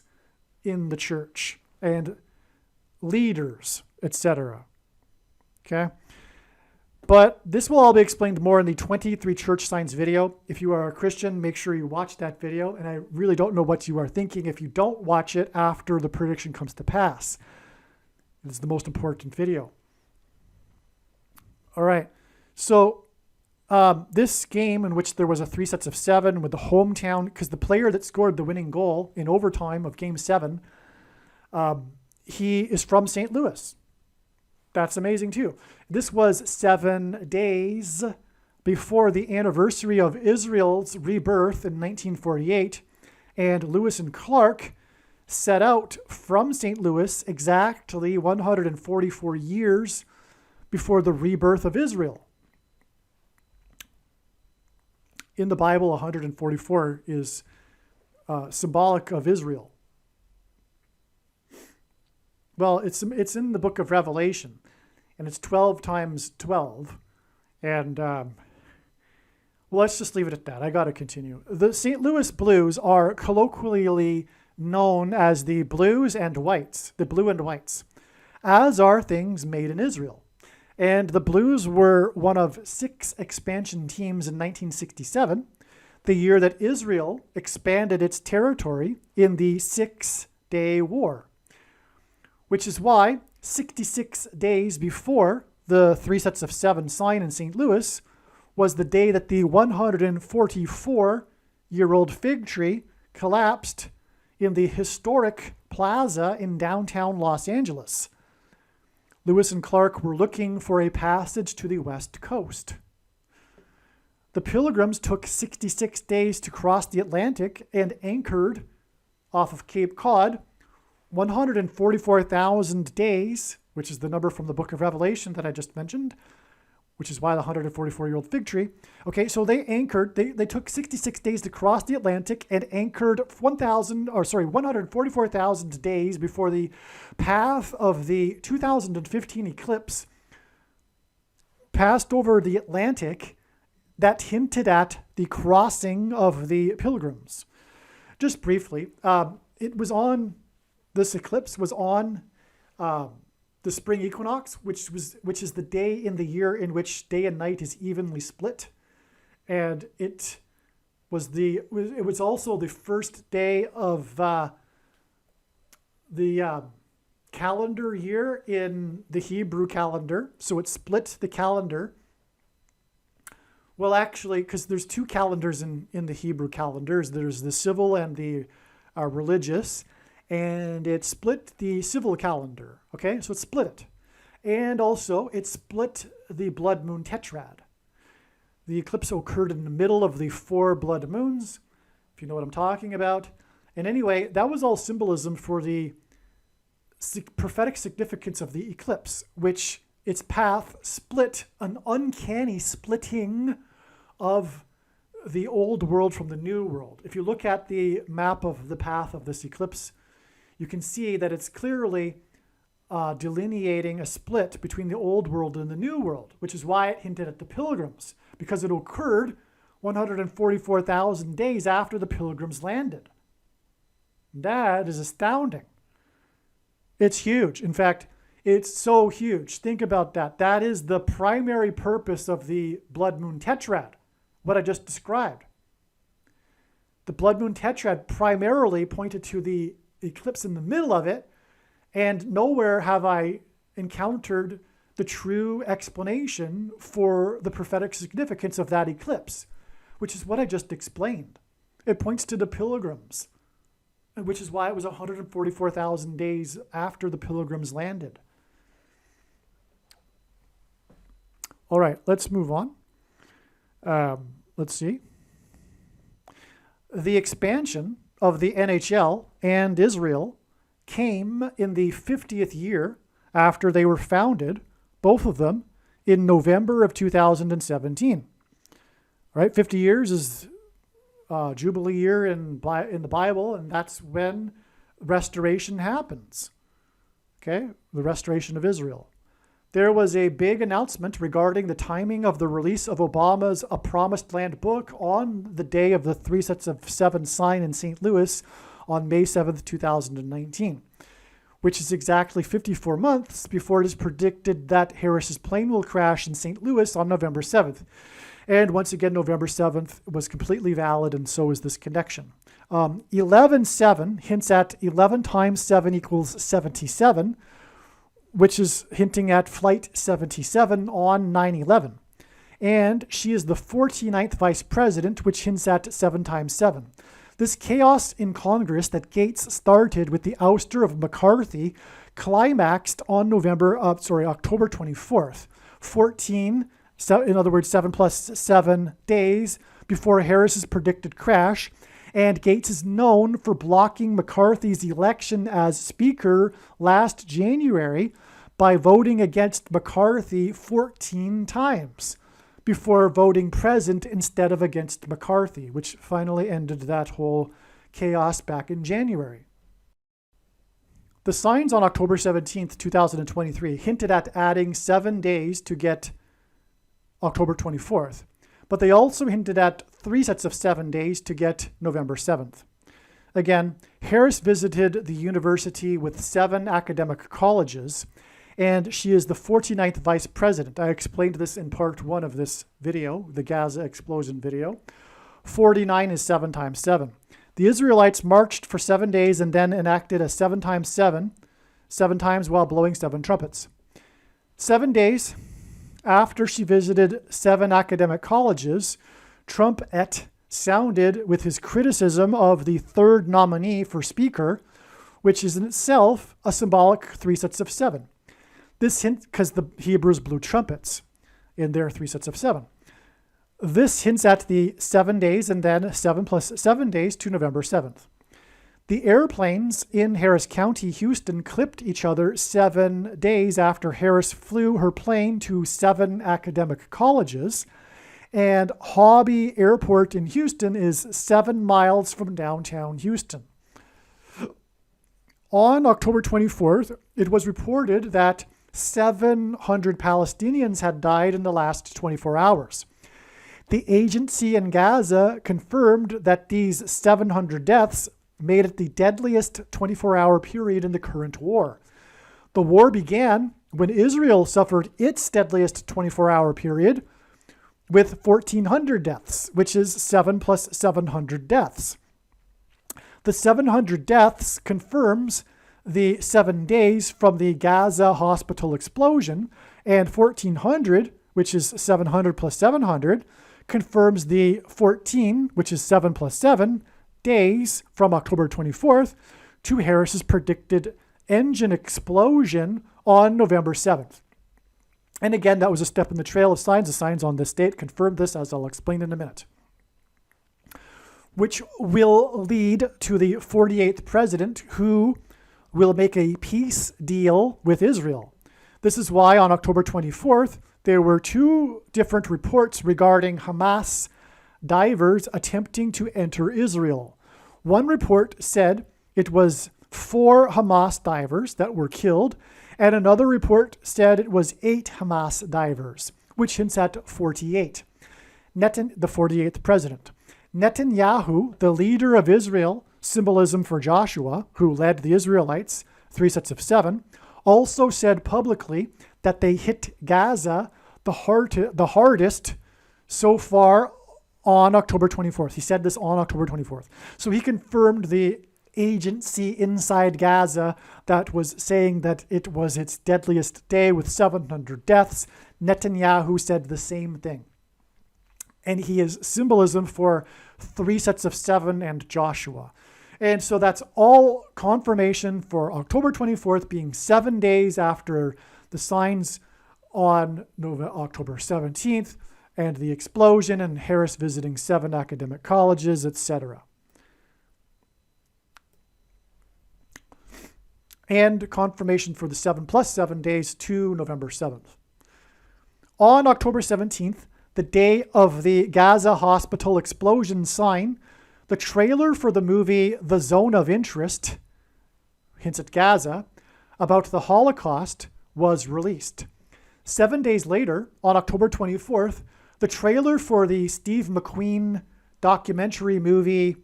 in the church and leaders, etc. Okay? But this will all be explained more in the 23 church signs video. If you are a Christian, make sure you watch that video. And I really don't know what you are thinking if you don't watch it after the prediction comes to pass. It's the most important video. All right. So this game in which there was a 3 sets of 7 with the hometown, because the player that scored the winning goal in overtime of Game 7, he is from St. Louis. That's amazing too. This was 7 days before the anniversary of Israel's rebirth in 1948, and Lewis and Clark set out from St. Louis exactly 144 years before the rebirth of Israel. In the Bible, 144 is symbolic of Israel. Well, it's in the book of Revelation, and it's 12 times 12. And well, let's just leave it at that. I got to continue. The St. Louis Blues are colloquially known as the Blues and Whites, the Blue and Whites, as are things made in Israel. And the Blues were one of 6 expansion teams in 1967, the year that Israel expanded its territory in the 6-Day War. Which is why 66 days before the 3 sets of 7 sign in St. Louis was the day that the 144-year-old fig tree collapsed in the historic plaza in downtown Los Angeles. Lewis and Clark were looking for a passage to the West Coast. The Pilgrims took 66 days to cross the Atlantic and anchored off of Cape Cod. 144,000 days, which is the number from the book of Revelation that I just mentioned, which is why the 144-year-old fig tree. Okay, so they anchored, they took 66 days to cross the Atlantic and anchored 144,000 days before the path of the 2015 eclipse passed over the Atlantic that hinted at the crossing of the Pilgrims. Just briefly, this eclipse was on the spring equinox, which is the day in the year in which day and night is evenly split, and it was also the first day of the calendar year in the Hebrew calendar. So it split the calendar. Well, actually, because there's two calendars in the Hebrew calendars. There's the civil and the religious. And it split the civil calendar. Okay, so it split it. And also, it split the blood moon tetrad. The eclipse occurred in the middle of the 4 blood moons, if you know what I'm talking about. And anyway, that was all symbolism for the prophetic significance of the eclipse, which its path split, an uncanny splitting of the old world from the new world. If you look at the map of the path of this eclipse, you can see that it's clearly delineating a split between the old world and the new world, which is why it hinted at the pilgrims, because it occurred 144,000 days after the pilgrims landed. That is astounding. It's huge. In fact, it's so huge. Think about that. That is the primary purpose of the blood moon tetrad, what I just described. The blood moon tetrad primarily pointed to the eclipse in the middle of it, and nowhere have I encountered the true explanation for the prophetic significance of that eclipse, which is what I just explained. It points to the pilgrims, which is why it was 144,000 days after the pilgrims landed. All right, let's move on. Let's see. The expansion of the NHL and Israel came in the 50th year after they were founded, both of them, in November of 2017. All right, 50 years is Jubilee year in the Bible, and that's when restoration happens. Okay, the restoration of Israel. There was a big announcement regarding the timing of the release of Obama's A Promised Land book on the day of the 3 sets of 7 sign in St. Louis on May 7th, 2019, which is exactly 54 months before it is predicted that Harris's plane will crash in St. Louis on November 7th. And once again, November 7th was completely valid, and so is this connection. 11-7 hints at 11 times 7 equals 77, which is hinting at Flight 77 on 9/11. And she is the 49th vice president, which hints at 7 times 7. This chaos in Congress that Gates started with the ouster of McCarthy climaxed on October 24th, 14, in other words, 7 plus 7 days before Harris's predicted crash. And Gates is known for blocking McCarthy's election as Speaker last January by voting against McCarthy 14 times before voting present instead of against McCarthy, which finally ended that whole chaos back in January. The signs on October 17th, 2023 hinted at adding 7 days to get October 24th, but they also hinted at 3 sets of 7 days to get November 7th. Again, Harris visited the university with 7 academic colleges, and she is the 49th vice president. I explained this in part 1 of this video, the Gaza explosion video. 49 is 7 times 7. The Israelites marched for 7 days and then enacted a 7 times 7, 7 times while blowing 7 trumpets. 7 days after she visited 7 academic colleges, Trump sounded with his criticism of the 3rd nominee for Speaker, which is in itself a symbolic 3 sets of 7. This hint, because the Hebrews blew trumpets in their 3 sets of 7. This hints at the 7 days and then 7 plus 7 days to November 7th. The airplanes in Harris County, Houston, clipped each other 7 days after Harris flew her plane to 7 academic colleges. And Hobby Airport in Houston is 7 miles from downtown Houston. On October 24th, it was reported that 700 Palestinians had died in the last 24 hours. The agency in Gaza confirmed that these 700 deaths made it the deadliest 24-hour period in the current war. The war began when Israel suffered its deadliest 24-hour period with 1,400 deaths, which is 7 plus 700 deaths. The 700 deaths confirms the 7 days from the Gaza hospital explosion, and 1400, which is 700 plus 700, confirms the 14, which is 7 plus 7, days from October 24th to Harris's predicted engine explosion on November 7th. And again, that was a step in the trail of signs. The signs on this date confirmed this, as I'll explain in a minute, which will lead to the 48th president, who will make a peace deal with Israel. This is why on October 24th, there were 2 different reports regarding Hamas divers attempting to enter Israel. One report said it was 4 Hamas divers that were killed, and another report said it was 8 Hamas divers, which hints at 48. The 48th president. Netanyahu, the leader of Israel, symbolism for Joshua, who led the Israelites, 3 sets of 7, also said publicly that they hit Gaza the hardest so far on October 24th. He said this on October 24th. So he confirmed the agency inside Gaza that was saying that it was its deadliest day with 700 deaths. Netanyahu said the same thing. And he is symbolism for 3 sets of 7 and Joshua. And so that's all confirmation for October 24th being 7 days after the signs on October 17th and the explosion and Harris visiting 7 academic colleges, etc. And confirmation for the 7 plus 7 days to November 7th. On October 17th, the day of the Gaza hospital explosion sign, the trailer for the movie The Zone of Interest, hints at Gaza, about the Holocaust was released. 7 days later, on October 24th, the trailer for the Steve McQueen documentary movie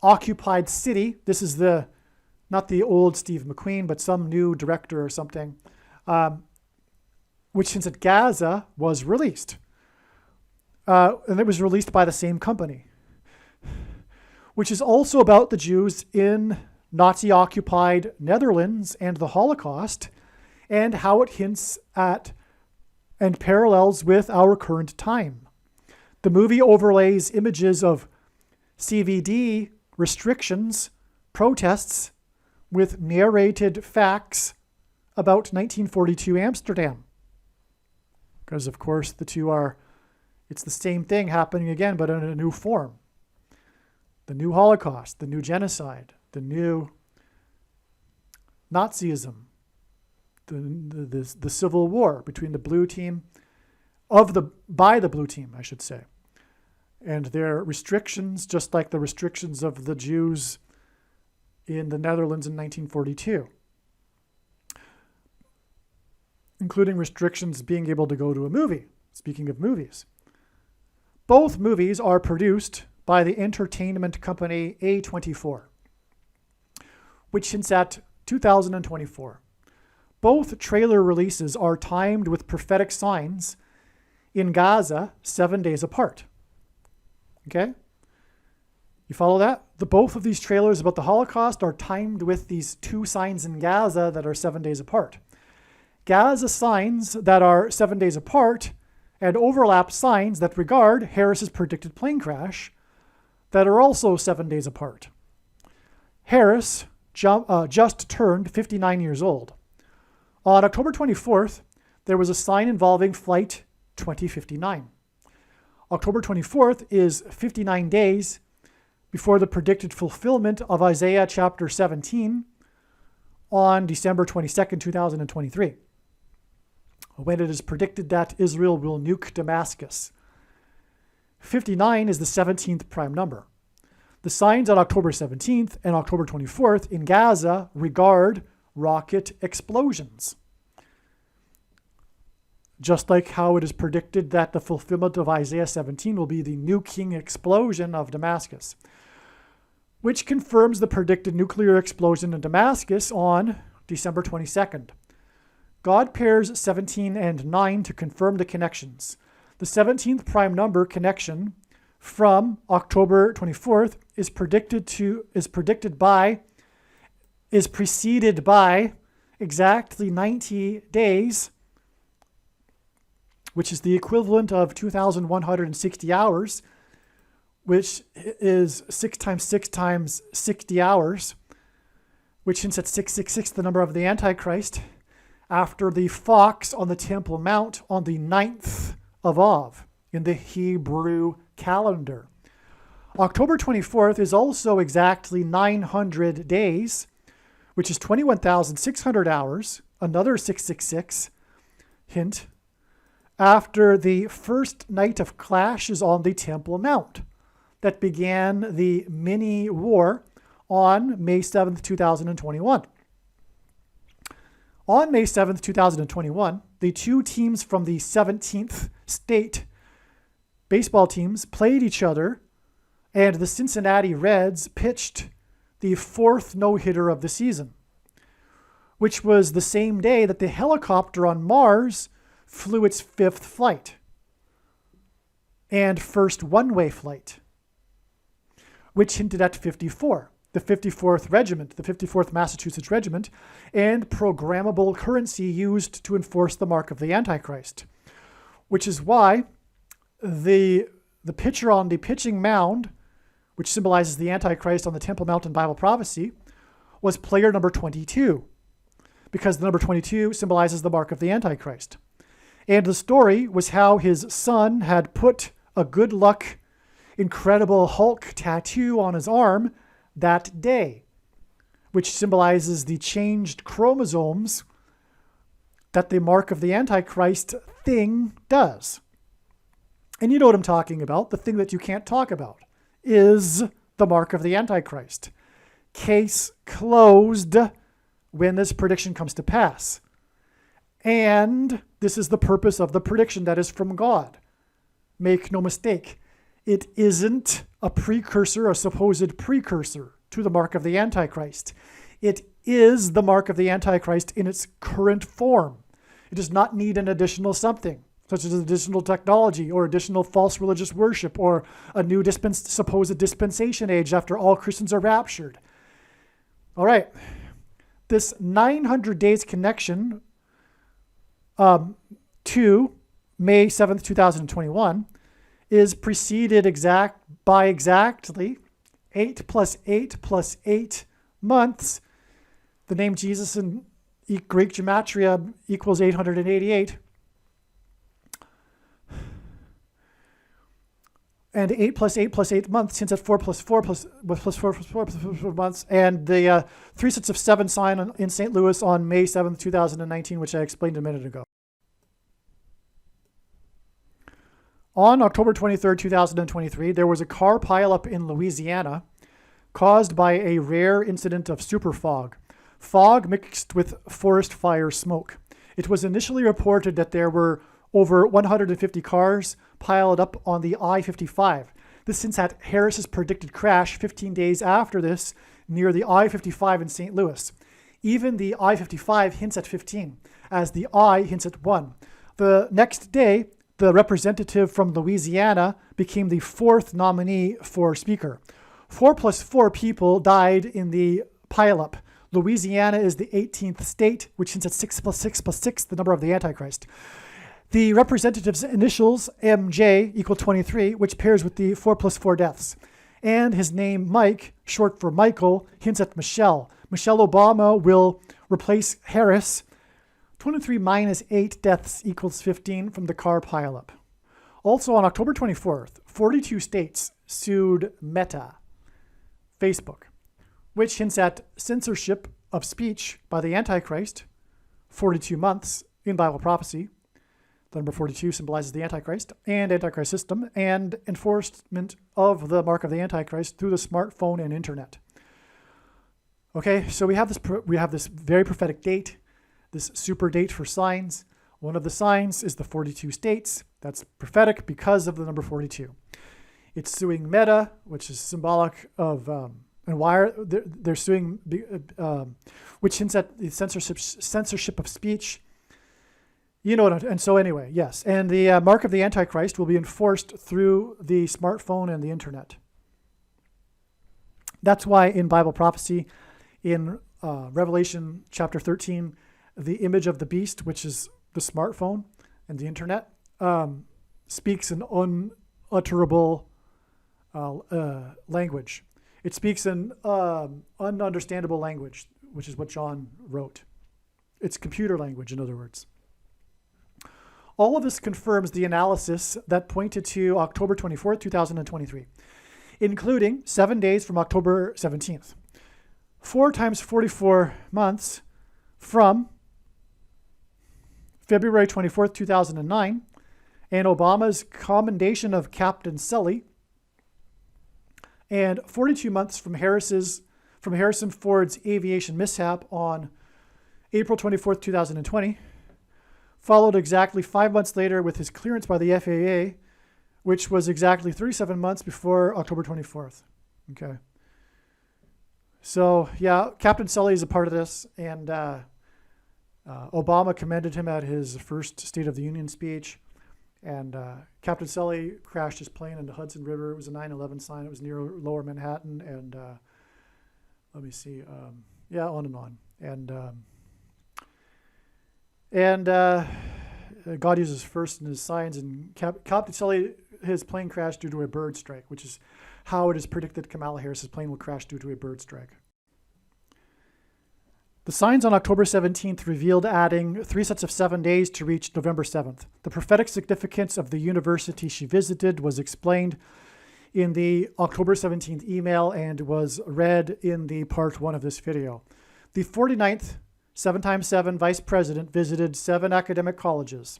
Occupied City, this is not the old Steve McQueen, but some new director or something, which hints at Gaza, was released. And it was released by the same company, which is also about the Jews in Nazi-occupied Netherlands and the Holocaust, and how it hints at and parallels with our current time. The movie overlays images of CVD restrictions, protests, with narrated facts about 1942 Amsterdam. Because, of course, it's the same thing happening again, but in a new form. The new Holocaust, the new genocide, the new Nazism, the civil war between the blue team, by the blue team, I should say, and their restrictions, just like the restrictions of the Jews in the Netherlands in 1942, including restrictions being able to go to a movie. Speaking of movies, both movies are produced by the entertainment company A24, which hints at 2024. Both trailer releases are timed with prophetic signs in Gaza 7 days apart. Okay? You follow that? Both of these trailers about the Holocaust are timed with these 2 signs in Gaza that are 7 days apart. Gaza signs that are 7 days apart and overlap signs that regard Harris's predicted plane crash that are also 7 days apart. Harris just turned 59 years old. On October 24th, there was a sign involving Flight 2059. October 24th is 59 days before the predicted fulfillment of Isaiah chapter 17 on December 22nd, 2023, when it is predicted that Israel will nuke Damascus. 59 is the 17th prime number. The signs on October 17th and October 24th in Gaza regard rocket explosions. Just like how it is predicted that the fulfillment of Isaiah 17 will be the nuking explosion of Damascus, which confirms the predicted nuclear explosion in Damascus on December 22nd. God pairs 17 and 9 to confirm the connections. The 17th prime number connection from October 24th is predicted by is preceded by exactly 90 days, which is the equivalent of 2,160 hours, which is 6 times 6 times 60 hours, which hints at 666, the number of the Antichrist, after the fox on the Temple Mount on the 9th of Av in the Hebrew calendar. October 24th is also exactly 900 days, which is 21,600 hours, another 666 hint, after the first night of clashes on the Temple Mount that began the mini war on May 7th, 2021. On May 7th, 2021, the two teams from the 17th state baseball teams played each other, and the Cincinnati Reds pitched the fourth no-hitter of the season, which was the same day that the helicopter on Mars flew its fifth flight and first one-way flight, which hinted at 54, the 54th Regiment, the 54th Massachusetts Regiment, and programmable currency used to enforce the mark of the Antichrist, which is why the pitcher on the pitching mound, which symbolizes the Antichrist on the Temple Mount in Bible prophecy, was player number 22, because the number 22 symbolizes the mark of the Antichrist. And the story was how his son had put a good luck, Incredible Hulk tattoo on his arm that day, which symbolizes the changed chromosomes that the mark of the Antichrist thing does. And you know what I'm talking about. The thing that you can't talk about is the mark of the Antichrist. Case closed when this prediction comes to pass. And this is the purpose of the prediction that is from God. Make no mistake. It isn't a precursor, a supposed precursor to the mark of the Antichrist. It is the mark of the Antichrist in its current form. It does not need an additional something, such as additional technology or additional false religious worship or a new supposed dispensation age after all Christians are raptured. All right. This 900 days connection to May 7th, 2021 is preceded by exactly 8 plus 8 plus 8 months. The name Jesus in Greek gematria equals 888. And 8 plus 8 plus 8 months hints at 4 plus 4 plus 4 plus 4 plus 4 months. And the 3 sets of 7 sign in St. Louis on May 7th, 2019, which I explained a minute ago. On October 23rd, 2023, there was a car pileup in Louisiana caused by a rare incident of super fog mixed with forest fire smoke. It was initially reported that there were over 150 cars piled up on the I-55. This hints at Harris's predicted crash 15 days after this near the I-55 in St. Louis. Even the I-55 hints at 15, as the I hints at 1. The next day, the representative from Louisiana became the fourth nominee for Speaker. 4 plus 4 people died in the pileup. Louisiana is the 18th state, which hints at 6 plus 6 plus 6, the number of the Antichrist. The representative's initials, MJ, equal 23, which pairs with the 4 plus 4 deaths. And his name, Mike, short for Michael, hints at Michelle. Michelle Obama will replace Harris. 23 minus 8 deaths equals 15 from the car pileup. Also on October 24th, 42 states sued Meta, Facebook, which hints at censorship of speech by the Antichrist, 42 months in Bible prophecy. The number 42 symbolizes the Antichrist and Antichrist system and enforcement of the mark of the Antichrist through the smartphone and internet. Okay, so we have this very prophetic date, this super date for signs. One of the signs is the 42 states. That's prophetic because of the number 42. It's suing Meta, which is symbolic of, and why are they're suing, which hints at the censorship of speech. You know what, and so anyway, yes. And the mark of the Antichrist will be enforced through the smartphone and the internet. That's why in Bible prophecy, in Revelation chapter 13, the image of the beast, which is the smartphone and the internet, speaks an unutterable language. It speaks an ununderstandable language, which is what John wrote. It's computer language, in other words. All of this confirms the analysis that pointed to October 24th, 2023, including 7 days from October 17th. 4 times 44 months from February 24th, 2009, and Obama's commendation of Captain Sully, and 42 months from Harrison Ford's aviation mishap on April 24th, 2020, followed exactly 5 months later with his clearance by the FAA, which was exactly 37 months before October 24th. Okay. So, yeah, Captain Sully is a part of this, and Obama commended him at his first State of the Union speech. And Captain Sully crashed his plane into Hudson River. It was a 9/11 sign. It was near Lower Manhattan. And let me see. On and on. And God uses first in his signs. And Captain Sully, his plane crashed due to a bird strike, which is how it is predicted Kamala Harris's plane will crash due to a bird strike. The signs on October 17th revealed adding 3 sets of 7 days to reach November 7th. The prophetic significance of the university she visited was explained in the October 17th email and was read in the part 1 of this video. The 49th 7x7 vice president visited 7 academic colleges.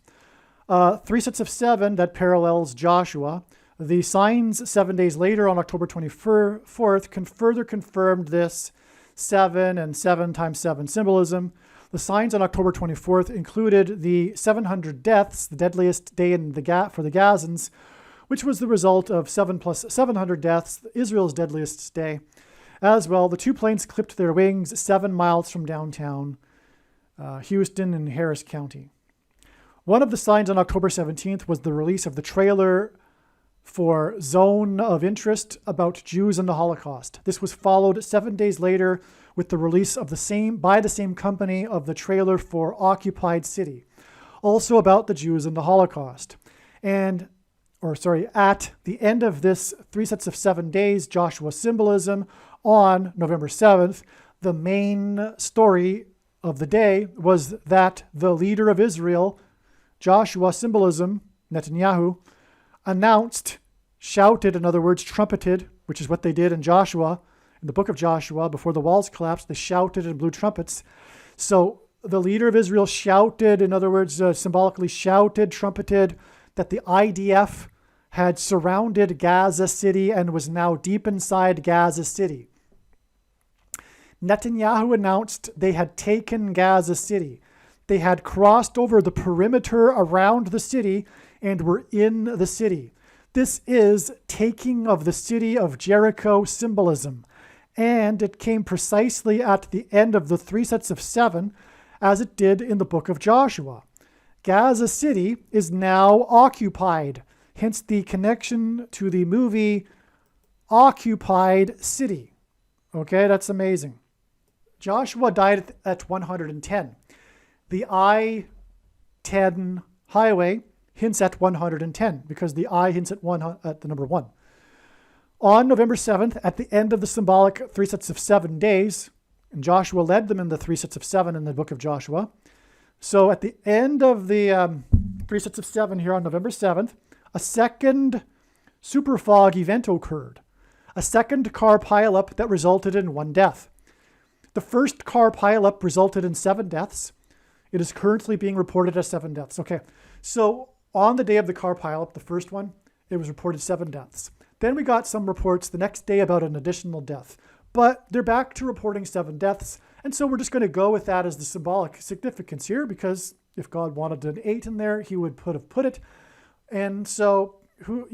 3 sets of 7 that parallels Joshua. The signs 7 days later on October 24th further confirmed this 7 and 7x7 symbolism. The signs on October 24th included the 700 deaths, the deadliest day for the Gazans, which was the result of 7 plus 700 deaths, Israel's deadliest day. As well, the 2 planes clipped their wings 7 miles from downtown Houston in Harris County. One of the signs on October 17th was the release of the trailer for Zone of Interest about Jews and the Holocaust. This was followed 7 days later with the release of by the same company of the trailer for Occupied City, also about the Jews and the Holocaust. At the end of this 3 sets of 7 days Joshua symbolism on November 7th, the main story of the day was that the leader of Israel, Joshua symbolism, Netanyahu, shouted, in other words, trumpeted, which is what they did in Joshua, in the book of Joshua, before the walls collapsed, they shouted and blew trumpets. So the leader of Israel shouted, in other words, symbolically shouted, trumpeted, that the IDF had surrounded Gaza City and was now deep inside Gaza City. Netanyahu announced they had taken Gaza City. They had crossed over the perimeter around the city and were in the city. This is taking of the city of Jericho symbolism, and it came precisely at the end of the 3 sets of 7, as it did in the book of Joshua. Gaza City is now occupied, hence the connection to the movie Occupied City. Okay, that's amazing. Joshua died at 110. The I-10 highway hints at 110 because the I hints at the number 1. On November 7th, at the end of the symbolic 3 sets of 7 days, and Joshua led them in the 3 sets of 7 in the book of Joshua. So at the end of the 3 sets of 7 here on November 7th, a second super fog event occurred. A second car pileup that resulted in 1 death. The first car pileup resulted in 7 deaths. It is currently being reported as 7 deaths. Okay, so on the day of the car pileup, the first one, it was reported 7 deaths. Then we got some reports the next day about an additional death. But they're back to reporting 7 deaths. And so we're just going to go with that as the symbolic significance here, because if God wanted an 8 in there, he would have put it. And so who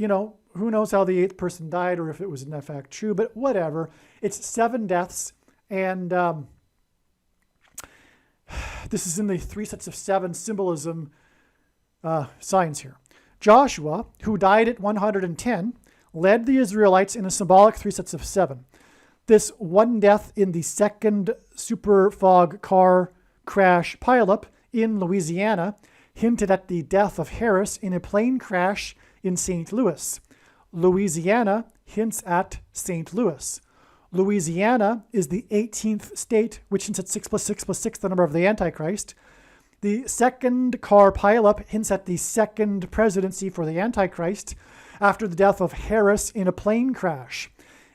knows how the 8th person died or if it was in fact true, but whatever. It's 7 deaths. And this is in the 3 sets of 7 symbolism signs here. Joshua, who died at 110, led the Israelites in a symbolic 3 sets of 7. This one death in the second super fog car crash pileup in Louisiana hinted at the death of Harris in a plane crash in St. Louis. Louisiana hints at St. Louis. Louisiana is the 18th state, which hints at 6 plus 6 plus 6, the number of the Antichrist. The second car pileup hints at the second presidency for the Antichrist after the death of Harris in a plane crash.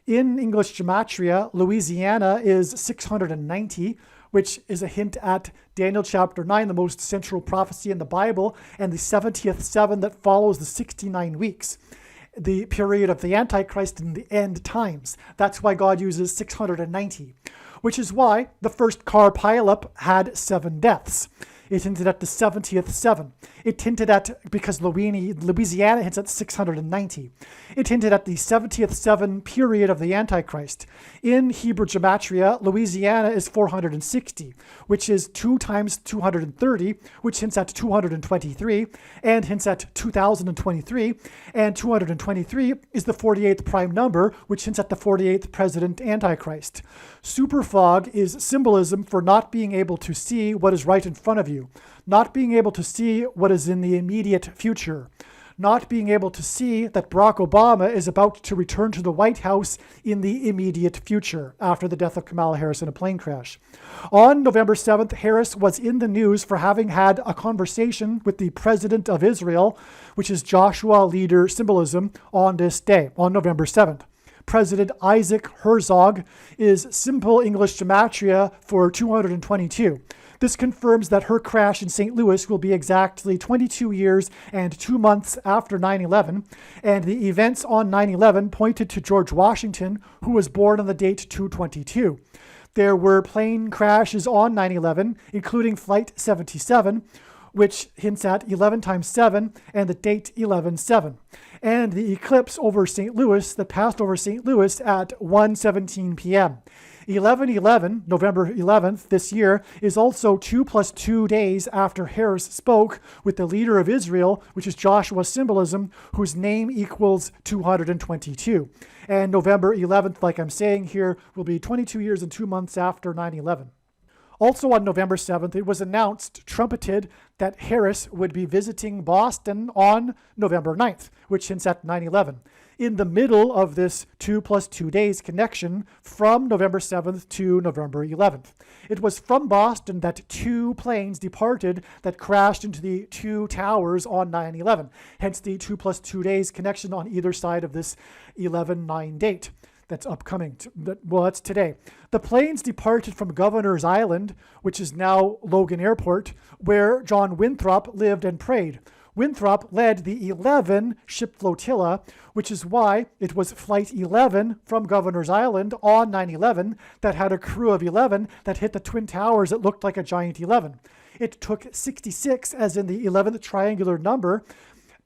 In English gematria, Louisiana is 690, which is a hint at Daniel chapter 9, the most central prophecy in the Bible, and the 70th seven that follows the 69 weeks, the period of the Antichrist in the end times. That's why God uses 690, which is why the first car pileup had 7 deaths. It hinted at the 70th seven. It hinted at, because Louisiana hints at 690, it hinted at the 70th seven period of the Antichrist. In Hebrew gematria, Louisiana is 460, which is 2 times 230, which hints at 223, and hints at 2023. And 223 is the 48th prime number, which hints at the 48th president Antichrist. Superfog is symbolism for not being able to see what is right in front of you, not being able to see what is in the immediate future, not being able to see that Barack Obama is about to return to the White House in the immediate future after the death of Kamala Harris in a plane crash. On November 7th, Harris was in the news for having had a conversation with the president of Israel, which is Joshua leader symbolism, on this day, on November 7th. President Isaac Herzog is simple English gematria for 222. This confirms that her crash in St. Louis will be exactly 22 years and 2 months after 9/11, and the events on 9/11 pointed to George Washington, who was born on the date 222. There were plane crashes on 9/11, including Flight 77, which hints at 11 times 7 and the date 11/7. And the eclipse over St. Louis that passed over St. Louis at 1:17 p.m. 11/11, November 11th this year, is also 2 plus 2 days after Harris spoke with the leader of Israel, which is Joshua's symbolism, whose name equals 222. And November 11th, like I'm saying here, will be 22 years and 2 months after 9/11. Also on November 7th, it was announced, trumpeted, that Harris would be visiting Boston on November 9th, which hints at 9/11. In the middle of this 2 plus 2 days connection from November 7th to November 11th. It was from Boston that 2 planes departed that crashed into the 2 towers on 9/11. Hence the 2 plus 2 days connection on either side of this 11/9 date. That's upcoming. That's today. The planes departed from Governor's Island, which is now Logan Airport, where John Winthrop lived and prayed. Winthrop led the 11 ship flotilla, which is why it was Flight 11 from Governor's Island on 9/11 that had a crew of 11 that hit the Twin Towers that looked like a giant 11. It took 66, as in the 11th triangular number,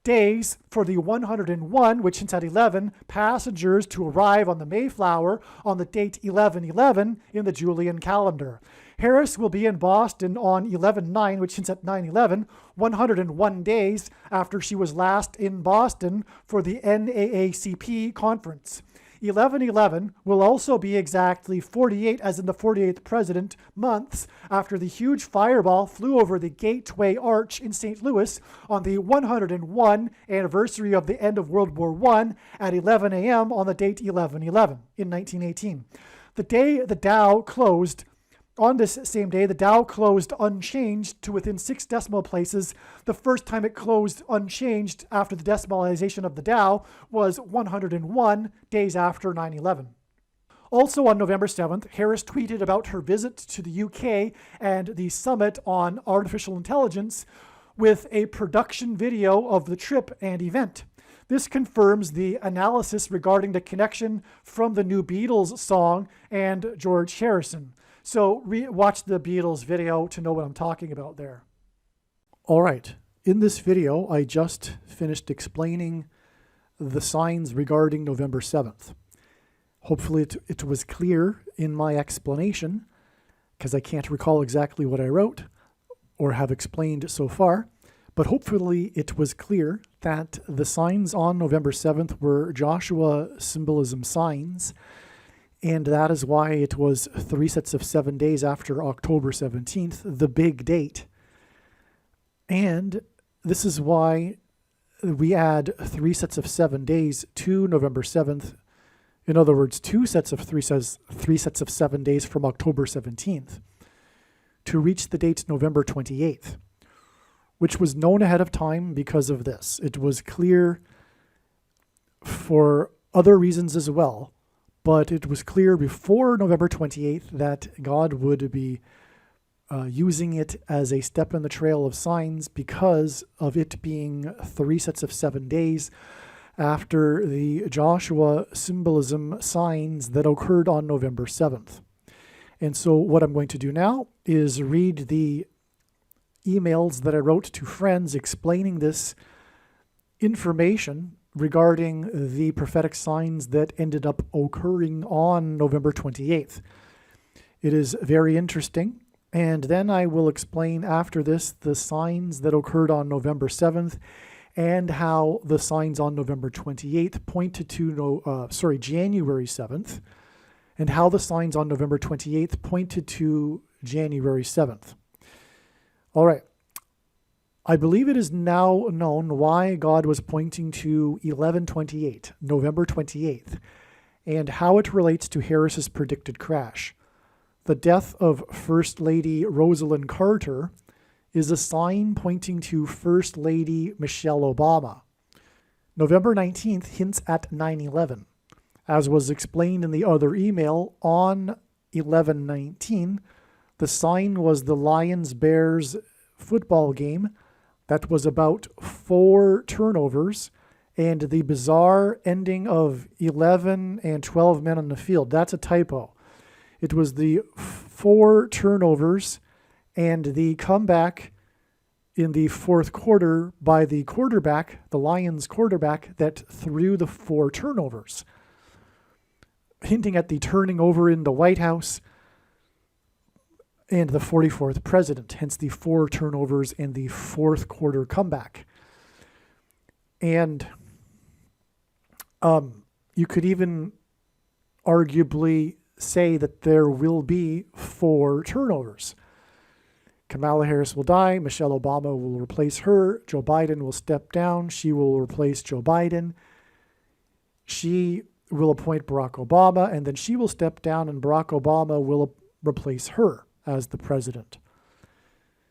days for the 101, which hints at 11, passengers to arrive on the Mayflower on the date 11/11 in the Julian calendar. Harris will be in Boston on 11/9, which hints at 9/11, 101 days after she was last in Boston for the NAACP conference. 11/11 will also be exactly 48, as in the 48th president, months after the huge fireball flew over the Gateway Arch in St. Louis on the 101 anniversary of the end of World War I at 11 a.m. on the date 11/11 in 1918. The day the Dow closed, on this same day, the Dow closed unchanged to within 6 decimal places. The first time it closed unchanged after the decimalization of the Dow was 101 days after 9/11. Also on November 7th, Harris tweeted about her visit to the UK and the summit on artificial intelligence with a production video of the trip and event. This confirms the analysis regarding the connection from the new Beatles song and George Harrison. So watch the Beatles video to know what I'm talking about there. All right. In this video, I just finished explaining the signs regarding November 7th. Hopefully it was clear in my explanation, because I can't recall exactly what I wrote or have explained so far. But hopefully it was clear that the signs on November 7th were Joshua symbolism signs, And that is why it was 3 sets of 7 days after October 17th, the big date. And this is why we add 3 sets of 7 days to November 7th. In other words, 2 sets of 3 sets of 7 days from October 17th to reach the date November 28th, which was known ahead of time because of this. It was clear for other reasons as well, but it was clear before November 28th that God would be using it as a step in the trail of signs because of it being 3 sets of 7 days after the Joshua symbolism signs that occurred on November 7th. And so what I'm going to do now is read the emails that I wrote to friends explaining this information regarding the prophetic signs that ended up occurring on November 28th. It is very interesting. And then I will explain after this the signs that occurred on November 7th and how the signs on November 28th pointed to January 7th, and how the signs on November 28th pointed to January 7th. All right. I believe it is now known why God was pointing to 11/28, November 28th, and how it relates to Harris's predicted crash. The death of First Lady Rosalind Carter is a sign pointing to First Lady Michelle Obama. November 19th hints at 9/11. As was explained in the other email, on 11/19, the sign was the Lions-Bears football game that was about 4 turnovers and the bizarre ending of 11 and 12 men on the field. That's a typo. It was the 4 turnovers and the comeback in the fourth quarter by the quarterback, the Lions quarterback, that threw the 4 turnovers, hinting at the turning over in the White House and the 44th president, hence the 4 turnovers and the fourth quarter comeback. And you could even arguably say that there will be 4 turnovers. Kamala Harris will die. Michelle Obama will replace her. Joe Biden will step down. She will replace Joe Biden. She will appoint Barack Obama, and then she will step down, and Barack Obama will replace her as the president.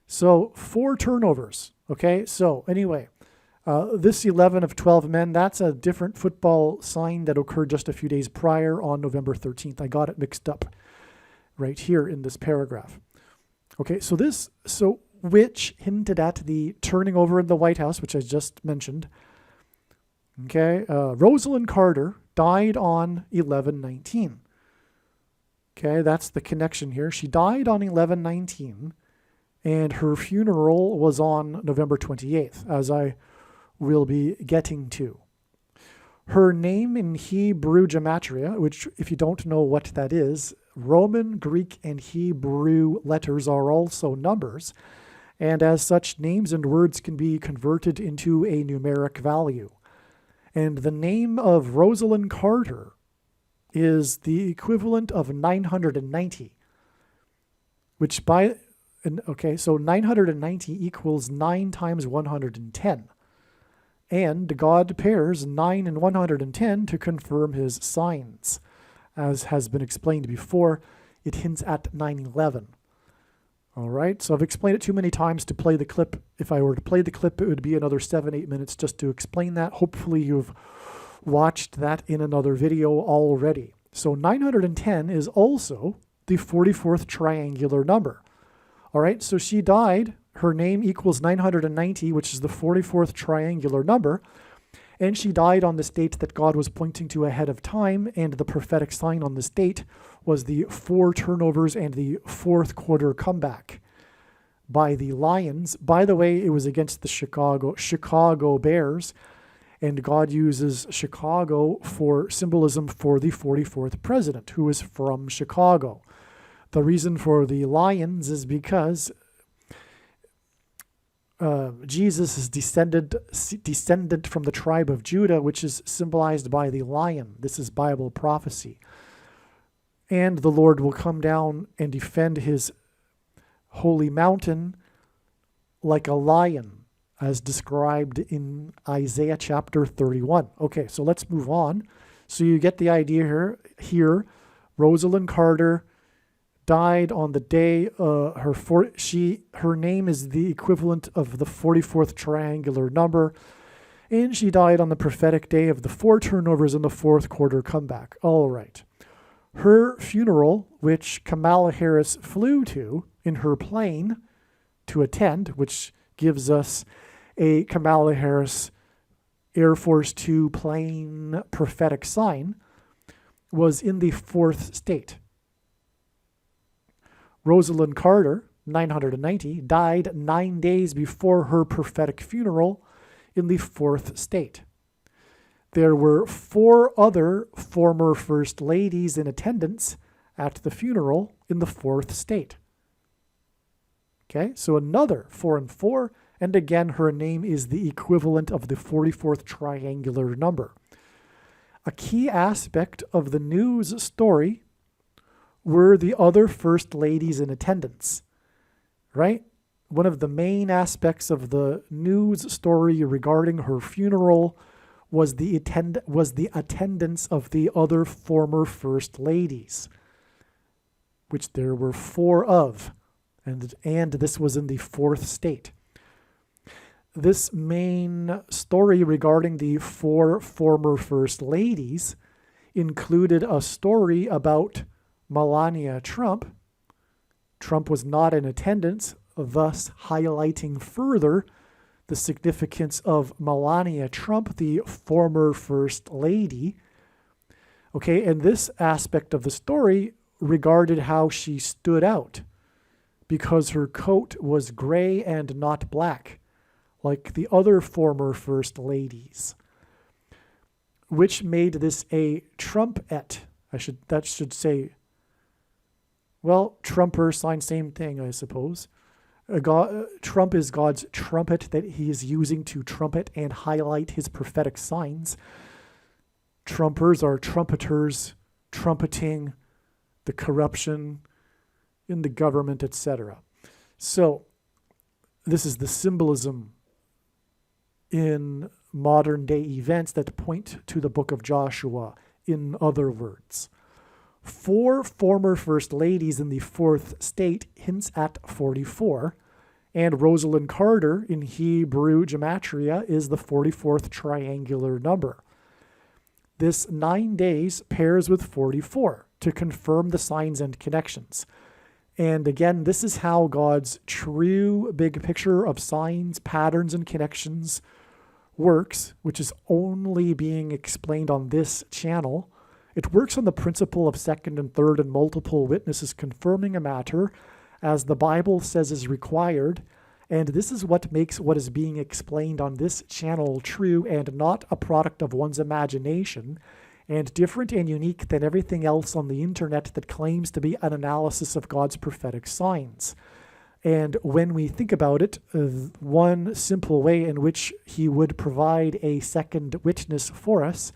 So 4 turnovers. Okay, so anyway, this 11 of 12 men, that's a different football sign that occurred just a few days prior on November 13th. I got it mixed up right here in this paragraph. Okay, so which hinted at the turning over in the White House, which I just mentioned. Okay, Rosalind Carter died on 11/19. Okay, that's the connection here. She died on 11/19, and her funeral was on November 28th, as I will be getting to. Her name in Hebrew gematria, which, if you don't know what that is, Roman, Greek, and Hebrew letters are also numbers, and as such, names and words can be converted into a numeric value. And the name of Rosalind Carter is the equivalent of 990, which so 990 equals 9 times 110. And God pairs 9 and 110 to confirm his signs. As has been explained before, it hints at 9/11. All right, so I've explained it too many times to play the clip. If I were to play the clip, it would be another 7-8 minutes just to explain that. Hopefully you've watched that in another video already. So 910 is also the 44th triangular number. All right, so she died. Her name equals 990, which is the 44th triangular number. And she died on this date that God was pointing to ahead of time, and the prophetic sign on this date was the 4 turnovers and the fourth quarter comeback by the Lions. By the way, it was against the Chicago Bears, and God uses Chicago for symbolism for the 44th president, who is from Chicago. The reason for the Lions is because Jesus is descendant from the tribe of Judah, which is symbolized by the lion. This is Bible prophecy. And the Lord will come down and defend his holy mountain like a lion, as described in Isaiah chapter 31. Okay, so let's move on. So you get the idea here. Rosalind Carter died on the day her name is the equivalent of the 44th triangular number, and she died on the prophetic day of the 4 turnovers in the 4th quarter comeback. All right. Her funeral, which Kamala Harris flew to in her plane to attend, which gives us a Kamala Harris Air Force 2 plane prophetic sign, was in the 4th state. Rosalind Carter, 990, died 9 days before her prophetic funeral in the 4th state. There were 4 other former First Ladies in attendance at the funeral in the 4th state. Okay, so another 4 and 4, and again, her name is the equivalent of the 44th triangular number. A key aspect of the news story were the other First Ladies in attendance, right? One of the main aspects of the news story regarding her funeral was the attendance of the other former First Ladies, which there were 4 of, and this was in the 4th state. This main story regarding the 4 former First Ladies included a story about Melania Trump. Trump was not in attendance, thus highlighting further the significance of Melania Trump, the former First Lady. Okay, and this aspect of the story regarded how she stood out because her coat was gray and not black, like the other former First Ladies, which made this a Trumpette. That should say, well, Trumper sign, same thing, I suppose. Trump is God's trumpet that he is using to trumpet and highlight his prophetic signs. Trumpers are trumpeters, trumpeting the corruption in the government, etc. So this is the symbolism in modern day events that point to the book of Joshua. In other words, 4 former First Ladies in the 4th state hints at 44, and Rosalind Carter in Hebrew gematria is the 44th triangular number. This 9 days pairs with 44 to confirm the signs and connections. And again, this is how God's true big picture of signs, patterns, and connections works, which is only being explained on this channel. It works on the principle of second and third and multiple witnesses confirming a matter as the Bible says is required, and this is what makes what is being explained on this channel true and not a product of one's imagination, and different and unique than everything else on the internet that claims to be an analysis of God's prophetic signs. And when we think about it, one simple way in which he would provide a second witness for us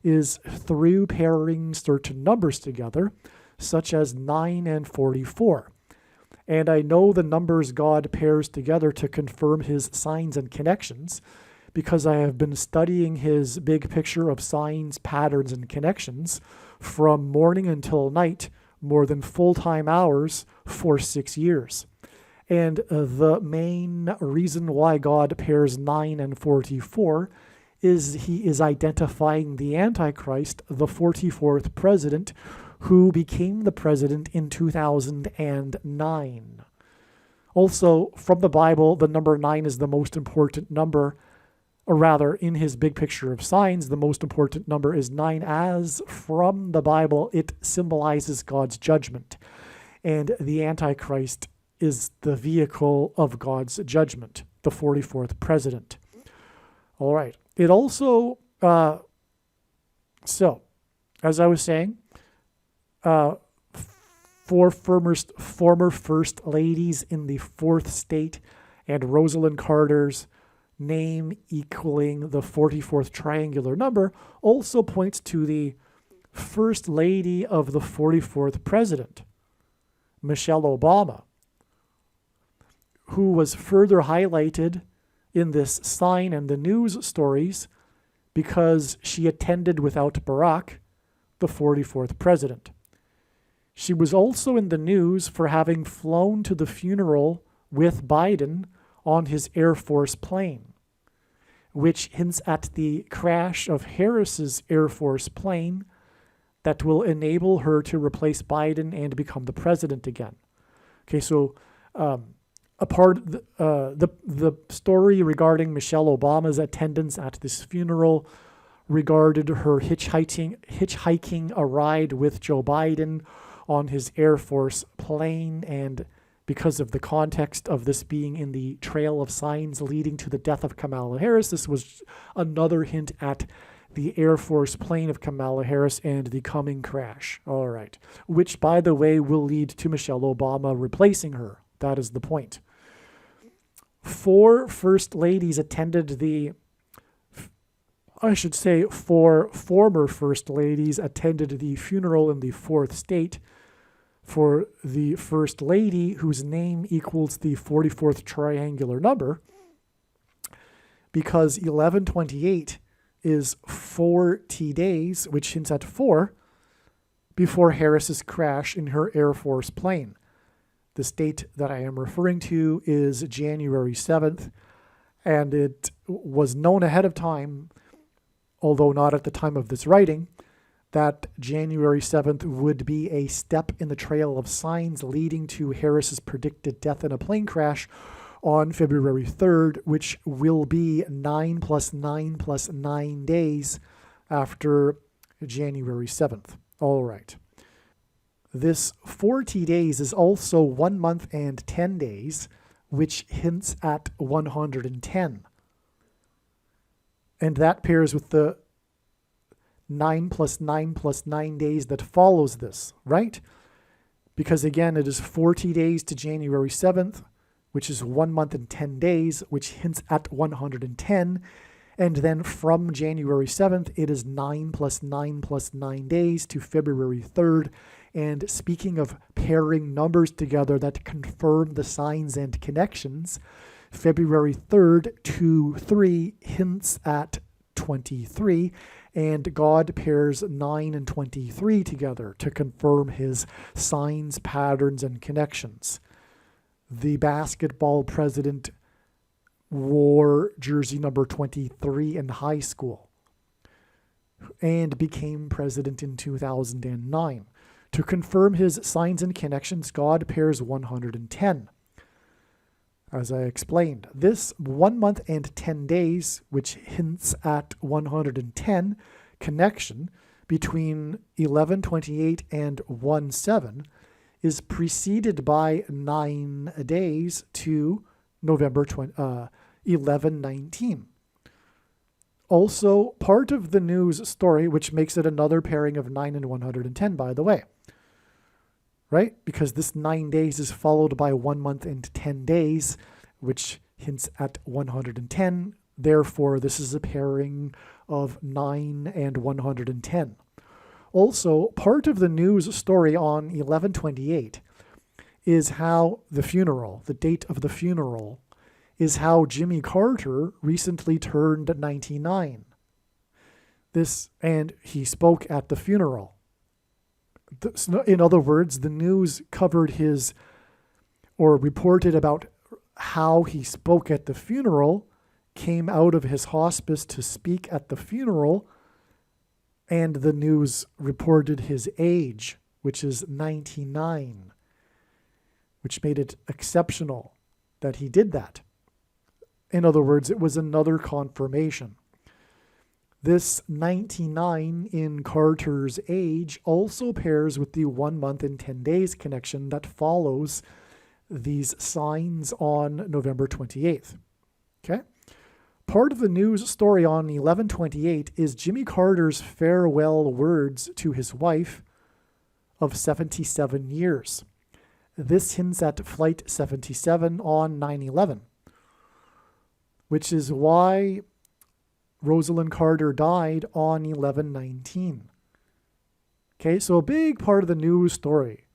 is through pairing certain numbers together, such as 9 and 44. And I know the numbers God pairs together to confirm his signs and connections because I have been studying his big picture of signs, patterns, and connections from morning until night, more than full-time hours for 6 years. And the main reason why God pairs 9 and 44 is he is identifying the Antichrist, the 44th president, who became the president in 2009. Also, from the Bible, the number 9 is the most important number, or rather, in his big picture of signs, the most important number is 9, as from the Bible, it symbolizes God's judgment. And the Antichrist is the vehicle of God's judgment, the 44th president. All right. It also, so, as I was saying, 4 former First Ladies in the 4th state and Rosalind Carter's name equaling the 44th triangular number also points to the First Lady of the 44th President, Michelle Obama, who was further highlighted in this sign and the news stories because she attended without Barack, the 44th president. She was also in the news for having flown to the funeral with Biden on his Air Force plane, which hints at the crash of Harris's Air Force plane that will enable her to replace Biden and become the president again. Okay, so a part of the story regarding Michelle Obama's attendance at this funeral regarded her hitchhiking a ride with Joe Biden on his Air Force plane, and because of the context of this being in the trail of signs leading to the death of Kamala Harris, this was another hint at the Air Force plane of Kamala Harris and the coming crash. All right. Which, by the way, will lead to Michelle Obama replacing her. That is the point. 4 first ladies attended four former first ladies attended the funeral in the 4th state for the first lady whose name equals the 44th triangular number, because 1128 is 40 days, which hints at 4, before Harris's crash in her Air Force plane. The state that I am referring to is January 7th, and it was known ahead of time, although not at the time of this writing, that January 7th would be a step in the trail of signs leading to Harris's predicted death in a plane crash on February 3rd, which will be 9 + 9 + 9 days after January 7th. All right. This 40 days is also 1 month and 10 days, which hints at 110. And that pairs with the 9 + 9 + 9 days that follows this, right? Because again, it is 40 days to January 7th, which is 1 month and 10 days, which hints at 110. And then from January 7th, it is 9 + 9 + 9 days to February 3rd. And speaking of pairing numbers together that confirm the signs and connections, February 3rd to 3 hints at 23, and God pairs 9 and 23 together to confirm his signs, patterns, and connections. The basketball president wore jersey number 23 in high school and became president in 2009. To confirm his signs and connections, God pairs 110. As I explained, this 1 month and 10 days, which hints at 110 connection between 1128 and 17, is preceded by 9 days to November 1119. Also, part of the news story, which makes it another pairing of 9 and 110, by the way. Right? Because this 9 days is followed by 1 month and 10 days, which hints at 110. Therefore, this is a pairing of 9 and 110. Also, part of the news story on 1128 is how the funeral, the date of the funeral, is how Jimmy Carter recently turned 99. And he spoke at the funeral. In other words, the news covered reported about how he spoke at the funeral, came out of his hospice to speak at the funeral, and the news reported his age, which is 99, which made it exceptional that he did that. In other words, it was another confirmation. This 99 in Carter's age also pairs with the 1 month and 10 days connection that follows these signs on November 28th. Okay? Part of the news story on 1128 is Jimmy Carter's farewell words to his wife of 77 years. This hints at Flight 77 on 9/11, which is why Rosalind Carter died on 11/19. Okay, so a big part of the news story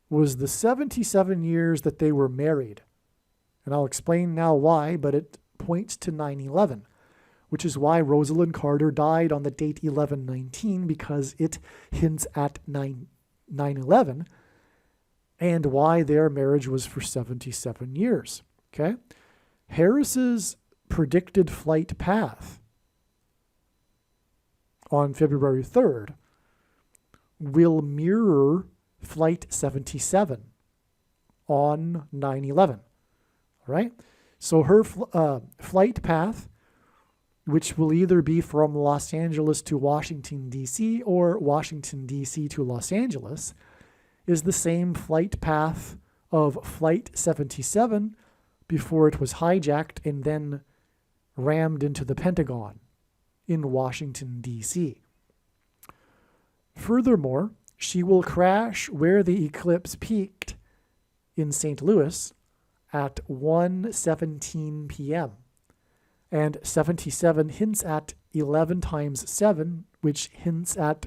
was the 77 years that they were married. And I'll explain now why, but it points to 9/11, which is why Rosalind Carter died on the date 11/19, because it hints at 9/11, and why their marriage was for 77 years. Okay? Harris's predicted flight path on February 3rd will mirror Flight 77 on 9/11. All right? So her flight path, which will either be from Los Angeles to Washington, D.C., or Washington, D.C. to Los Angeles, is the same flight path of Flight 77 before it was hijacked and then rammed into the Pentagon in Washington, D.C. Furthermore, she will crash where the eclipse peaked in St. Louis at 1:17 p.m. And 77 hints at 11 times 7, which hints at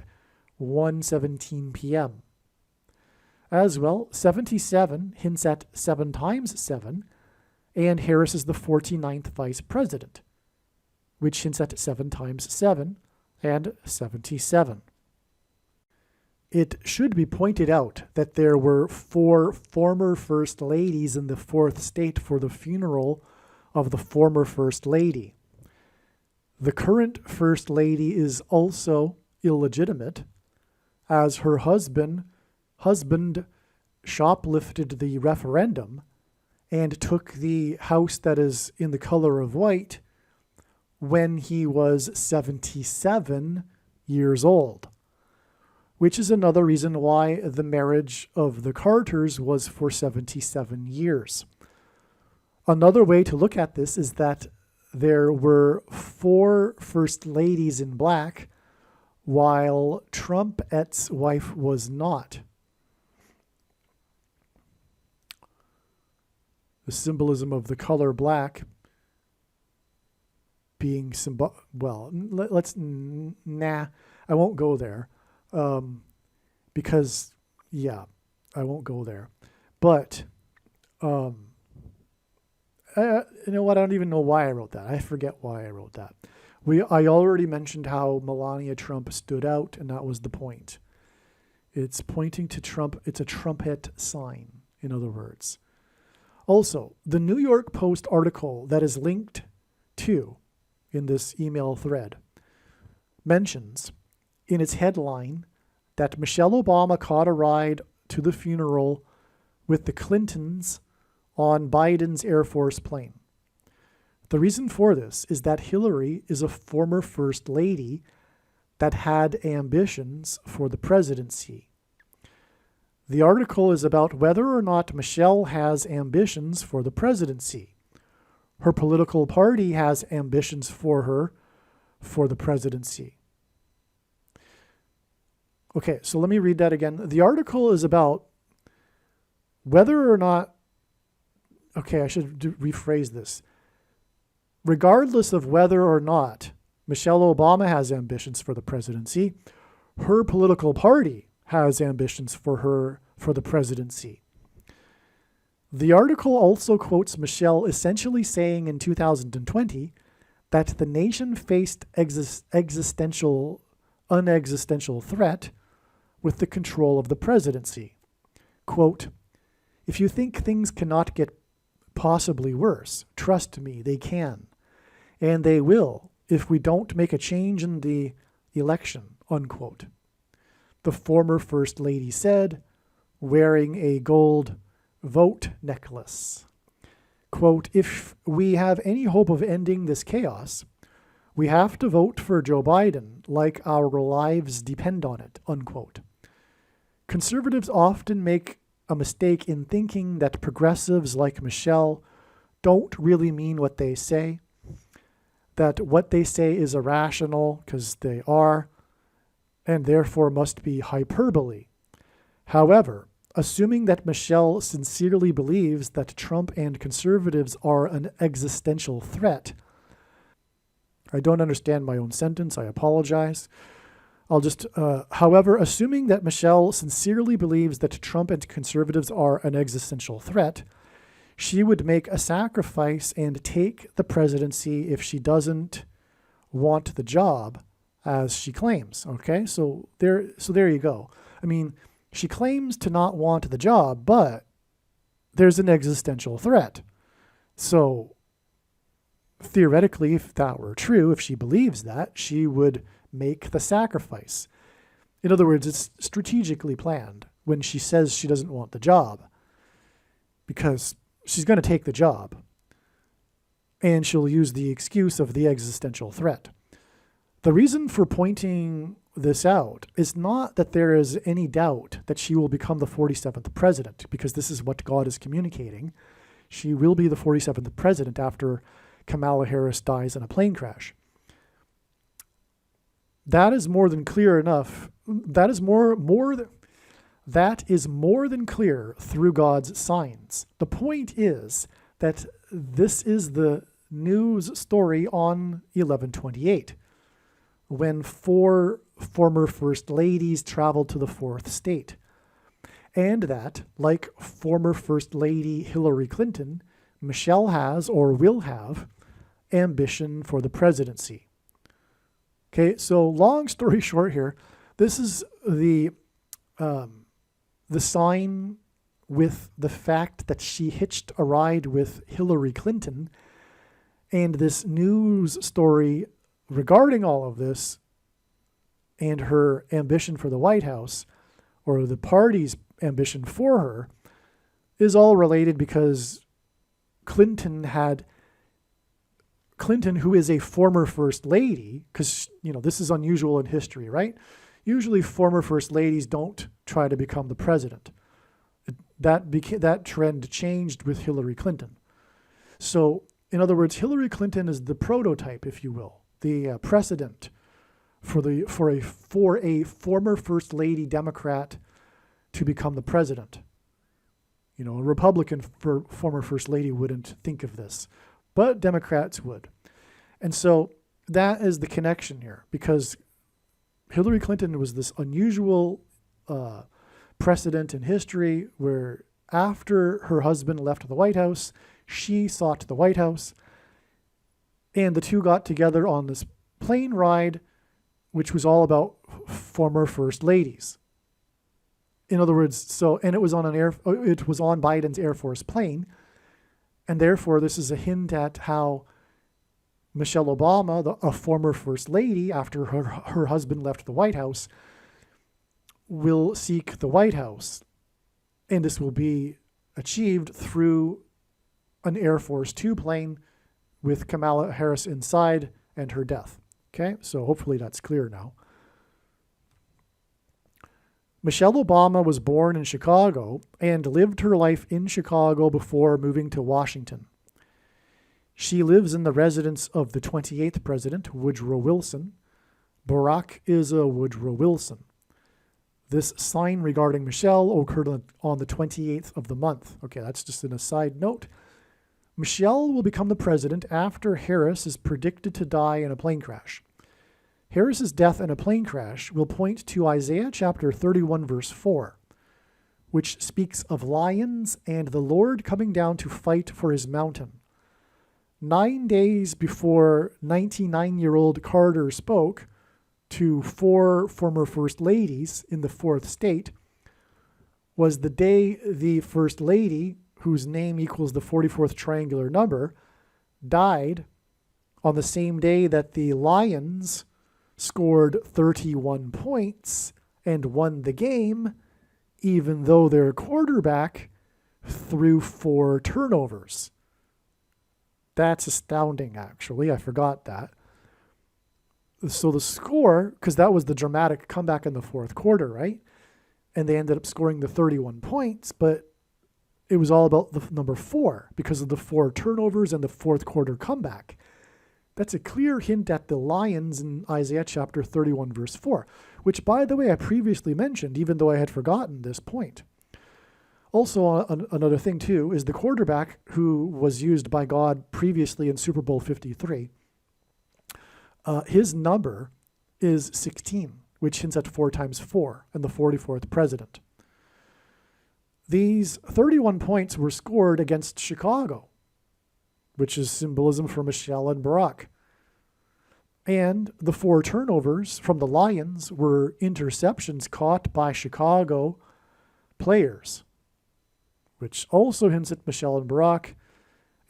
1:17 p.m. As well, 77 hints at 7 times 7, and Harris is the 49th vice president, which hints at 7 times 7 and 77. It should be pointed out that there were 4 former first ladies in the 4th state for the funeral of the former first lady. The current first lady is also illegitimate, as her husband shoplifted the referendum and took the house that is in the color of white when he was 77 years old, which is another reason why the marriage of the Carters was for 77 years. Another way to look at this is that there were 4 first ladies in black, while Trumpet's wife was not. The symbolism of the color black being I won't go there. Because, I won't go there. But, you know what? I don't even know why I wrote that. I forget why I wrote that. I already mentioned how Melania Trump stood out, and that was the point. It's pointing to Trump. It's a trumpet sign, in other words. Also, the New York Post article that is linked to in this email thread mentions in its headline that Michelle Obama caught a ride to the funeral with the Clintons on Biden's Air Force plane. The reason for this is that Hillary is a former first lady that had ambitions for the presidency. The article is about whether or not Michelle has ambitions for the presidency. Her political party has ambitions for her for the presidency. Okay, so let me read that again. The article is about whether or not, I should rephrase this. Regardless of whether or not Michelle Obama has ambitions for the presidency, her political party has ambitions for her for the presidency. The article also quotes Michelle essentially saying in 2020 that the nation faced unexistential threat with the control of the presidency. Quote, "If you think things cannot get possibly worse, trust me, they can. And they will if we don't make a change in the election," unquote. The former First Lady said, wearing a gold vote necklace. Quote, "If we have any hope of ending this chaos, we have to vote for Joe Biden like our lives depend on it," unquote. Conservatives often make a mistake in thinking that progressives like Michelle don't really mean what they say, that what they say is irrational, because they are, and therefore must be hyperbole. However, assuming that Michelle sincerely believes that Trump and conservatives are an existential threat, I don't understand my own sentence, I apologize. However, assuming that Michelle sincerely believes that Trump and conservatives are an existential threat, she would make a sacrifice and take the presidency if she doesn't want the job, as she claims. Okay, so there you go. I mean, she claims to not want the job, but there's an existential threat. So theoretically, if that were true, if she believes that, she would make the sacrifice. In other words, it's strategically planned when she says she doesn't want the job, because she's going to take the job, and she'll use the excuse of the existential threat. The reason for pointing this out is not that there is any doubt that she will become the 47th president, because this is what God is communicating. She will be the 47th president after Kamala Harris dies in a plane crash. That is more than clear enough. That is more than clear through God's signs. The point is that this is the news story on 11/28, when 4 former First Ladies traveled to the 4th state, and that, like former First Lady Hillary Clinton, Michelle has or will have ambition for the presidency. Okay, so long story short here, this is the sign with the fact that she hitched a ride with Hillary Clinton, and this news story regarding all of this and her ambition for the White House, or the party's ambition for her, is all related because Clinton, who is a former First Lady, because, this is unusual in history, right? Usually former First Ladies don't try to become the president. That trend changed with Hillary Clinton. So, in other words, Hillary Clinton is the prototype, if you will, the precedent for a former First Lady Democrat to become the president. A Republican former First Lady wouldn't think of this, but Democrats would. And so that is the connection here, because Hillary Clinton was this unusual precedent in history where after her husband left the White House, she sought the White House, and the two got together on this plane ride, which was all about former First Ladies. In other words, and it was on Biden's Air Force plane, and therefore this is a hint at how Michelle Obama, a former First Lady, after her husband left the White House, will seek the White House. And this will be achieved through an Air Force 2 plane with Kamala Harris inside and her death. Okay, so hopefully that's clear now. Michelle Obama was born in Chicago and lived her life in Chicago before moving to Washington. She lives in the residence of the 28th president, Woodrow Wilson. Barack is a Woodrow Wilson. This sign regarding Michelle occurred on the 28th of the month. Okay, that's just an aside note. Michelle will become the president after Harris is predicted to die in a plane crash. Harris's death in a plane crash will point to Isaiah chapter 31, verse 4, which speaks of lions and the Lord coming down to fight for his mountain. 9 days before 99-year-old Carter spoke to 4 former First Ladies in the 4th state was the day the First Lady, whose name equals the 44th triangular number, died, on the same day that the Lions scored 31 points and won the game, even though their quarterback threw 4 turnovers. That's astounding, actually. I forgot that. So the score, because that was the dramatic comeback in the 4th quarter, right? And they ended up scoring the 31 points, but it was all about the number 4 because of the 4 turnovers and the 4th quarter comeback. That's a clear hint at the Lions in Isaiah chapter 31, verse 4, which, by the way, I previously mentioned, even though I had forgotten this point. Also, another thing, too, is the quarterback who was used by God previously in Super Bowl 53. His number is 16. which hints at 4 times 4 and the 44th president. These 31 points were scored against Chicago, which is symbolism for Michelle and Barack. And the 4 turnovers from the Lions were interceptions caught by Chicago players, which also hints at Michelle and Barack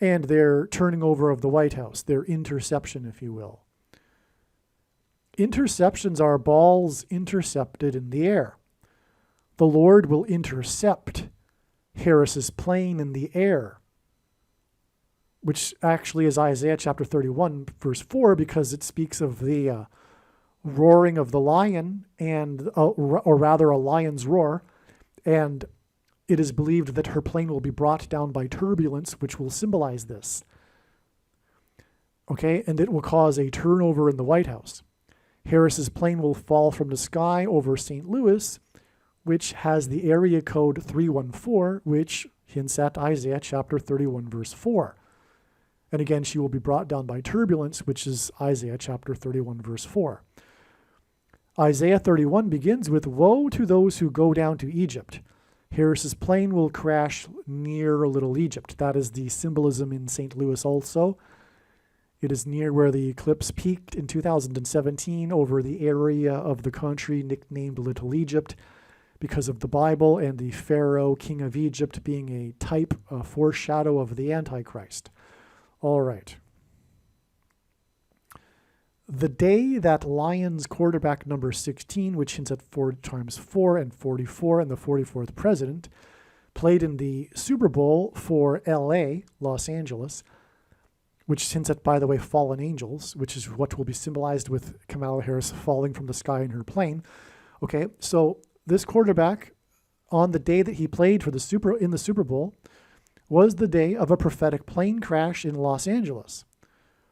and their turning over of the White House, their interception, if you will. Interceptions are balls intercepted in the air. The Lord will intercept Harris's plane in the air, which actually is Isaiah chapter 31, verse 4, because it speaks of the roaring of the lion, and or rather a lion's roar, and it is believed that her plane will be brought down by turbulence, which will symbolize this. Okay, and it will cause a turnover in the White House. Harris's plane will fall from the sky over St. Louis, which has the area code 314, which hints at Isaiah chapter 31, verse 4. And again, she will be brought down by turbulence, which is Isaiah chapter 31, verse 4. Isaiah 31 begins with, "Woe to those who go down to Egypt. Harris's plane will crash near Little Egypt." That is the symbolism in St. Louis also. It is near where the eclipse peaked in 2017 over the area of the country nicknamed Little Egypt because of the Bible and the Pharaoh, king of Egypt, being a type, a foreshadow of the Antichrist. All right. The day that Lions quarterback number 16, which hints at 4 times 4 and 44 and the 44th president, played in the Super Bowl for LA, Los Angeles, which hints at, by the way, fallen angels, which is what will be symbolized with Kamala Harris falling from the sky in her plane. Okay, so this quarterback, on the day that he played for the Super Bowl, was the day of a prophetic plane crash in Los Angeles.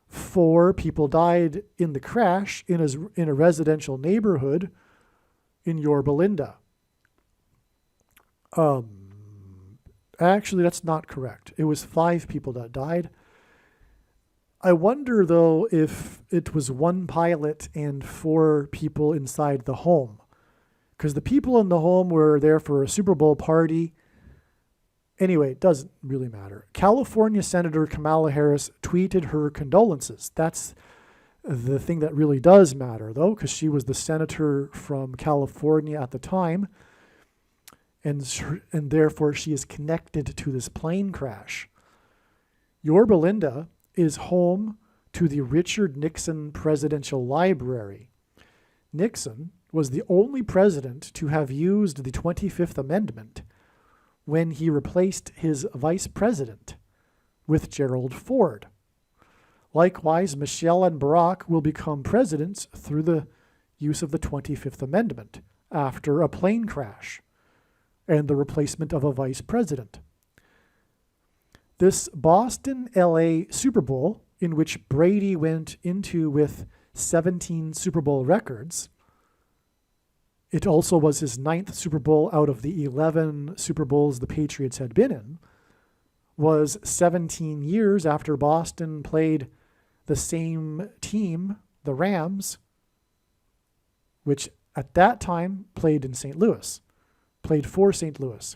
4 people died in the crash in a residential neighborhood in Yorba Linda. Actually, that's not correct. It was 5 people that died. I wonder, though, if it was 1 pilot and 4 people inside the home, because the people in the home were there for a Super Bowl party. Anyway, it doesn't really matter. California Senator Kamala Harris tweeted her condolences. That's the thing that really does matter, though, because she was the senator from California at the time, and therefore she is connected to this plane crash. Yorba Linda is home to the Richard Nixon Presidential Library. Nixon was the only president to have used the 25th Amendment when he replaced his vice president with Gerald Ford. Likewise, Michelle and Barack will become presidents through the use of the 25th Amendment after a plane crash and the replacement of a vice president. This Boston-LA Super Bowl, in which Brady went into with 17 Super Bowl records, it also was his 9th Super Bowl out of the 11 Super Bowls the Patriots had been in, was 17 years after Boston played the same team, the Rams, which at that time played in St. Louis, played for St. Louis.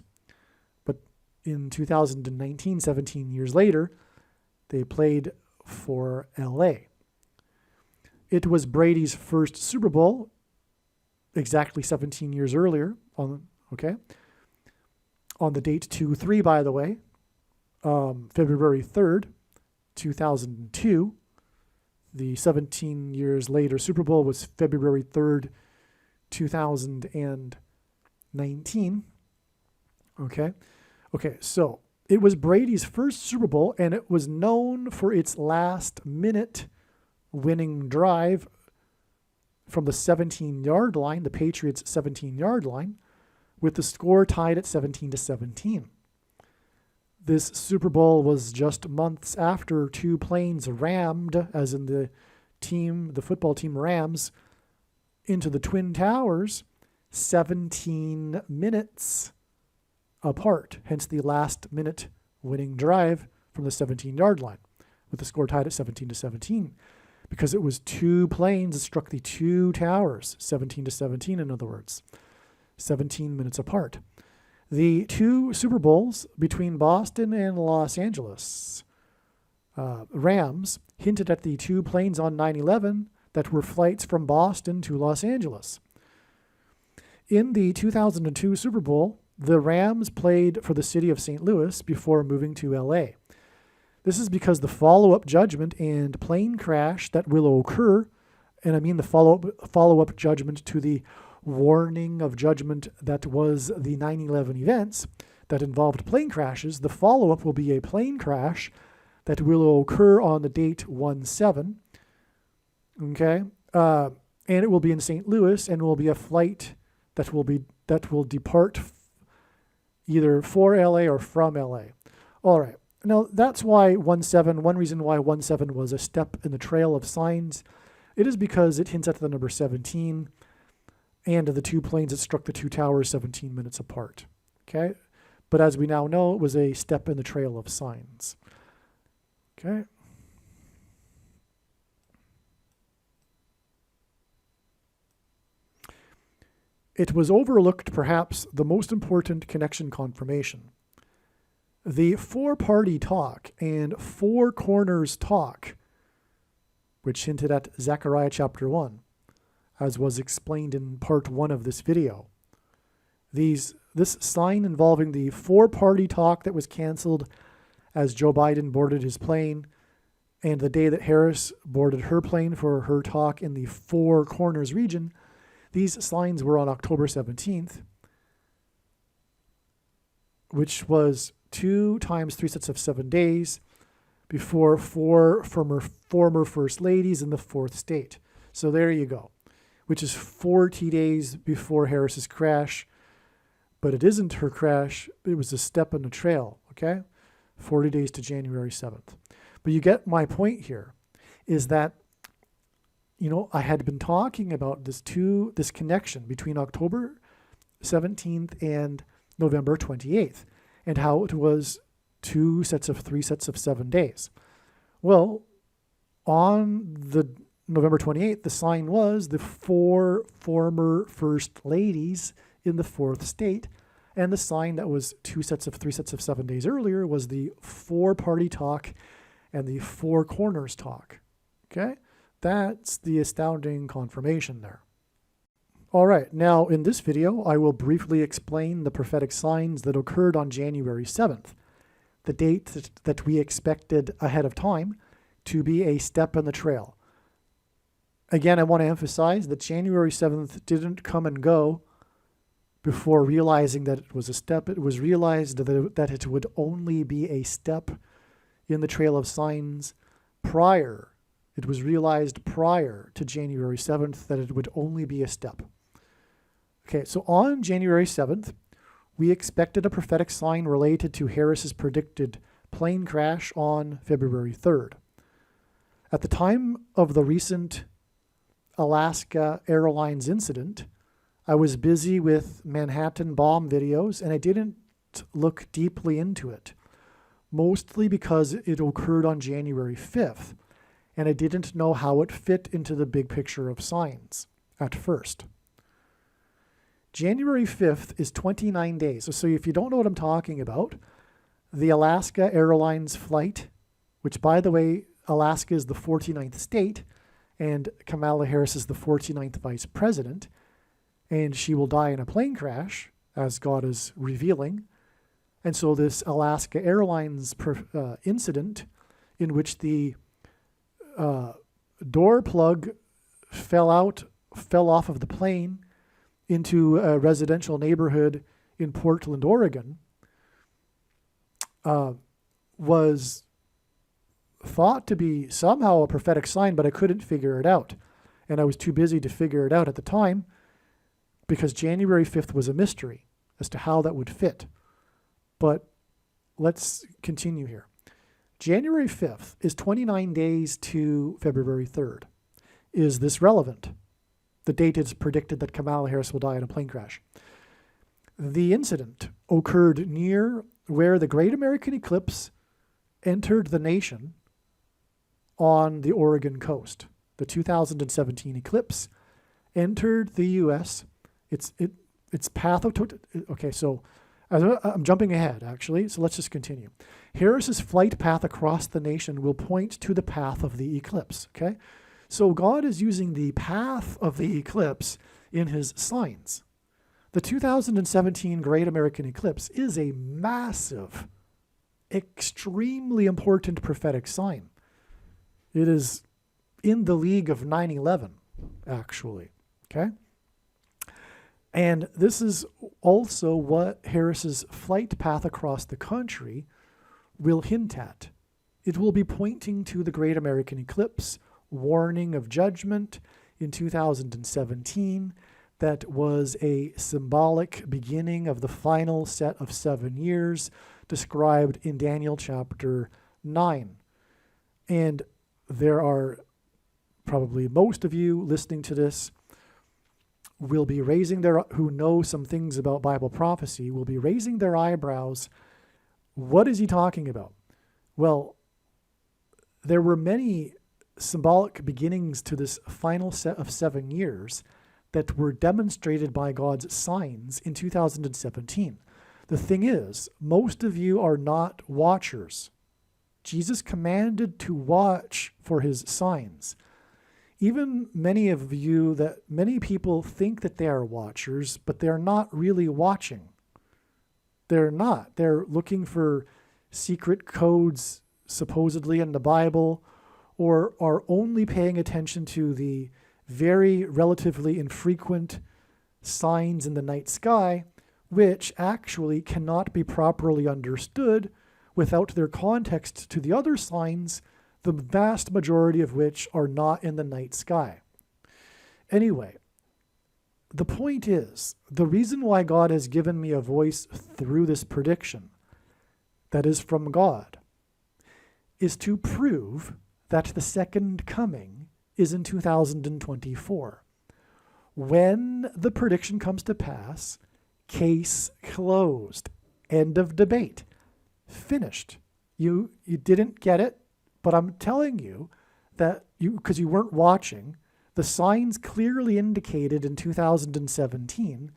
But in 2019, 17 years later, they played for LA. It was Brady's first Super Bowl, exactly 17 years earlier, on the date 2-3, by the way, February 3rd, 2002. The 17 years later Super Bowl was February 3rd, 2019. Okay, so it was Brady's first Super Bowl, and it was known for its last-minute winning drive from the 17-yard line, the Patriots' 17-yard line, with the score tied at 17-17. This Super Bowl was just months after 2 planes rammed, as in the football team Rams, into the Twin Towers 17 minutes apart, hence the last-minute winning drive from the 17-yard line, with the score tied at 17-17. because it was two planes that struck the two towers, 17 to 17 in other words, 17 minutes apart. The two Super Bowls between Boston and Los Angeles Rams hinted at the two planes on 9/11 that were flights from Boston to Los Angeles. In the 2002 Super Bowl, the Rams played for the city of St. Louis before moving to LA. This is because the follow-up judgment and plane crash that will occur, and I mean the follow-up judgment to the warning of judgment that was the 9/11 events that involved plane crashes, the follow-up will be a plane crash that will occur on the date 1/7, okay? And it will be in St. Louis and will be a flight that will depart either for LA or from LA. All right. Now, that's why 1/7, one reason why 1/7 was a step in the trail of signs, it is because it hints at the number 17 and the two planes that struck the two towers 17 minutes apart. Okay? But as we now know, it was a step in the trail of signs. Okay? It was overlooked, perhaps, the most important connection confirmation. The four-party talk and four corners talk, which hinted at Zechariah chapter 1, as was explained in part 1 of this video. This sign involving the four-party talk that was canceled as Joe Biden boarded his plane, and the day that Harris boarded her plane for her talk in the Four Corners region, these signs were on October 17th, which was 2 times 3 sets of 7 days before four former first ladies in the fourth state. So there you go, which is 40 days before Harris's crash, but it isn't her crash. It was a step in the trail, okay? 40 days to January 7th. But you get my point here, is that, I had been talking about this connection between October 17th and November 28th, and how it was 3 sets of 7 days. Well, on the November 28th, the sign was the four former first ladies in the fourth state, and the sign that was 3 sets of 7 days earlier was the four-party talk and the four corners talk. Okay? That's the astounding confirmation there. All right, now in this video, I will briefly explain the prophetic signs that occurred on January 7th, the date that we expected ahead of time to be a step in the trail. Again, I want to emphasize that January 7th didn't come and go before realizing that it was a step. It was realized that it would only be a step in the trail of signs prior. It was realized prior to January 7th that it would only be a step. Okay, so on January 7th, we expected a prophetic sign related to Harris's predicted plane crash on February 3rd. At the time of the recent Alaska Airlines incident, I was busy with Manhattan bomb videos and I didn't look deeply into it, mostly because it occurred on January 5th, and I didn't know how it fit into the big picture of signs at first. January 5th is 29 days. So if you don't know what I'm talking about, the Alaska Airlines flight, which, by the way, Alaska is the 49th state, and Kamala Harris is the 49th vice president, and she will die in a plane crash, as God is revealing. And so this Alaska Airlines incident, in which the door plug fell off of the plane into a residential neighborhood in Portland, Oregon, was thought to be somehow a prophetic sign, but I couldn't figure it out. And I was too busy to figure it out at the time because January 5th was a mystery as to how that would fit. But let's continue here. January 5th is 29 days to February 3rd. Is this relevant? The date is predicted that Kamala Harris will die in a plane crash. The incident occurred near where the Great American Eclipse entered the nation on the Oregon coast. The 2017 eclipse entered the U.S. Its path of okay, so I'm jumping ahead, actually, so let's just continue. Harris's flight path across the nation will point to the path of the eclipse, okay? So God is using the path of the eclipse in his signs. The 2017 Great American Eclipse is a massive, extremely important prophetic sign. It is in the league of 9/11, actually, okay? And this is also what Harris's flight path across the country will hint at. It will be pointing to the Great American Eclipse, warning of judgment in 2017. That was a symbolic beginning of the final set of 7 years described in Daniel chapter 9. And there are probably most of you listening to this will be raising who know some things about Bible prophecy, will be raising their eyebrows. What is he talking about? Well, there were many symbolic beginnings to this final set of 7 years that were demonstrated by God's signs in 2017. The thing is, most of you are not watchers. Jesus commanded to watch for his signs. Even many people think that they are watchers, but they're not really watching. They're not. They're looking for secret codes, supposedly in the Bible, or are only paying attention to the very relatively infrequent signs in the night sky, which actually cannot be properly understood without their context to the other signs, the vast majority of which are not in the night sky. Anyway, the point is, the reason why God has given me a voice through this prediction that is from God is to prove that the second coming is in 2024. When the prediction comes to pass, case closed. End of debate. Finished. You didn't get it, but I'm telling you that because you weren't watching, the signs clearly indicated in 2017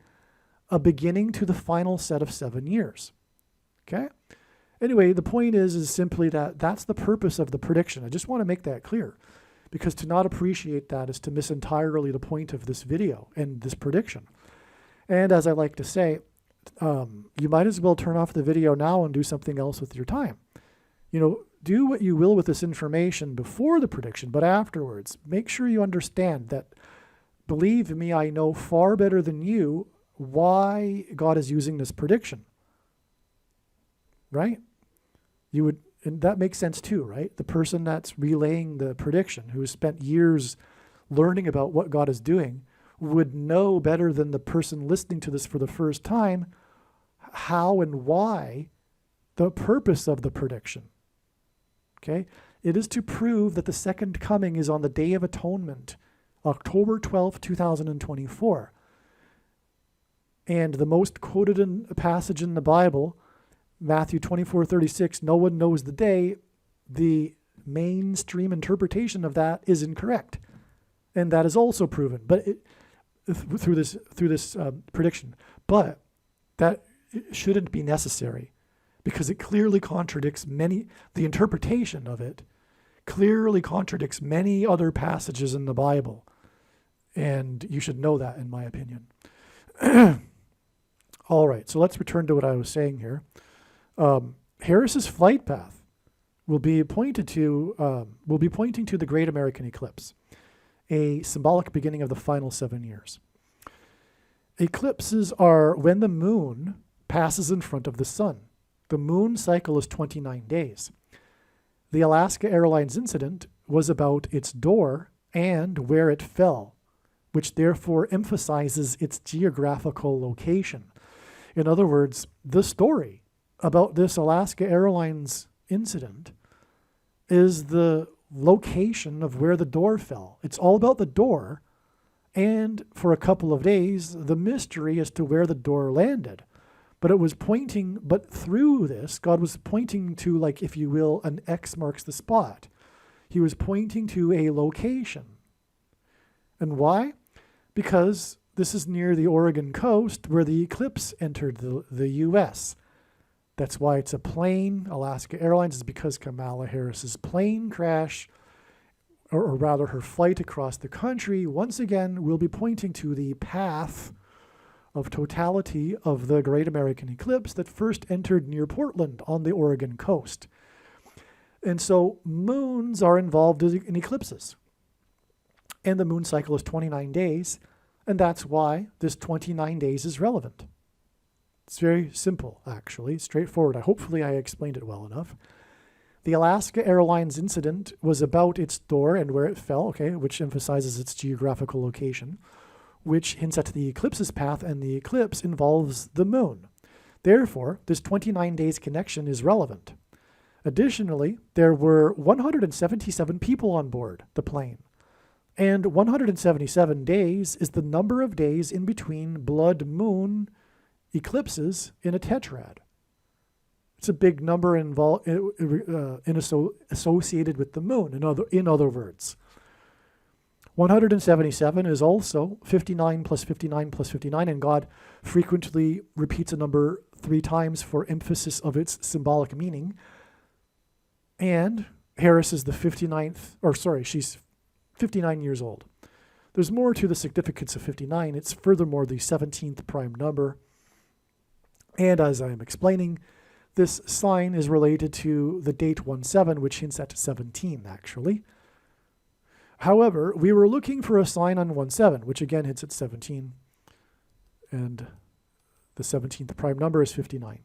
a beginning to the final set of 7 years. Okay? Anyway, the point is simply that that's the purpose of the prediction. I just want to make that clear, because to not appreciate that is to miss entirely the point of this video and this prediction. And as I like to say, you might as well turn off the video now and do something else with your time. Do what you will with this information before the prediction, but afterwards, make sure you understand that, believe me, I know far better than you why God is using this prediction. Right? And that makes sense too, right? The person that's relaying the prediction, who has spent years learning about what God is doing, would know better than the person listening to this for the first time how and why the purpose of the prediction. Okay? It is to prove that the second coming is on the Day of Atonement, October 12th, 2024. And the most quoted passage in the Bible, Matthew 24:36, no one knows the day. The mainstream interpretation of that is incorrect. And that is also proven through this prediction. But that shouldn't be necessary, because it clearly contradicts the interpretation of it clearly contradicts many other passages in the Bible. And you should know that, in my opinion. All right, so let's return to what I was saying here. Harris's flight path will be pointing to the Great American Eclipse, a symbolic beginning of the final 7 years. Eclipses are when the moon passes in front of the sun. The moon cycle is 29 days. The Alaska Airlines incident was about its door and where it fell, which therefore emphasizes its geographical location. In other words, the story about this Alaska Airlines incident is the location of where the door fell. It's all about the door, and for a couple of days, the mystery as to where the door landed. But through this, God was pointing to, like, if you will, an X marks the spot. He was pointing to a location And why? Because this is near the Oregon coast where the eclipse entered the U.S. That's why it's a plane. Alaska Airlines is because Kamala Harris's plane crash, or rather her flight across the country, once again will be pointing to the path of totality of the Great American Eclipse that first entered near Portland on the Oregon coast. And so moons are involved in eclipses. And the moon cycle is 29 days, and that's why this 29 days is relevant. It's very simple, actually, straightforward. Hopefully I explained it well enough. The Alaska Airlines incident was about its door and where it fell, which emphasizes its geographical location, which hints at the eclipse's path, and the eclipse involves the moon. Therefore, this 29 days connection is relevant. Additionally, there were 177 people on board the plane, and 177 days is the number of days in between blood moon eclipses in a tetrad. It's a big number associated with the moon, in other words. 177 is also 59 plus 59 plus 59, and God frequently repeats a number 3 times for emphasis of its symbolic meaning. And Harris is she's 59 years old. There's more to the significance of 59. It's furthermore the 17th prime number. And as I am explaining, this sign is related to the date 17, which hints at 17, actually. However, we were looking for a sign on 17, which again hints at 17. And the 17th prime number is 59.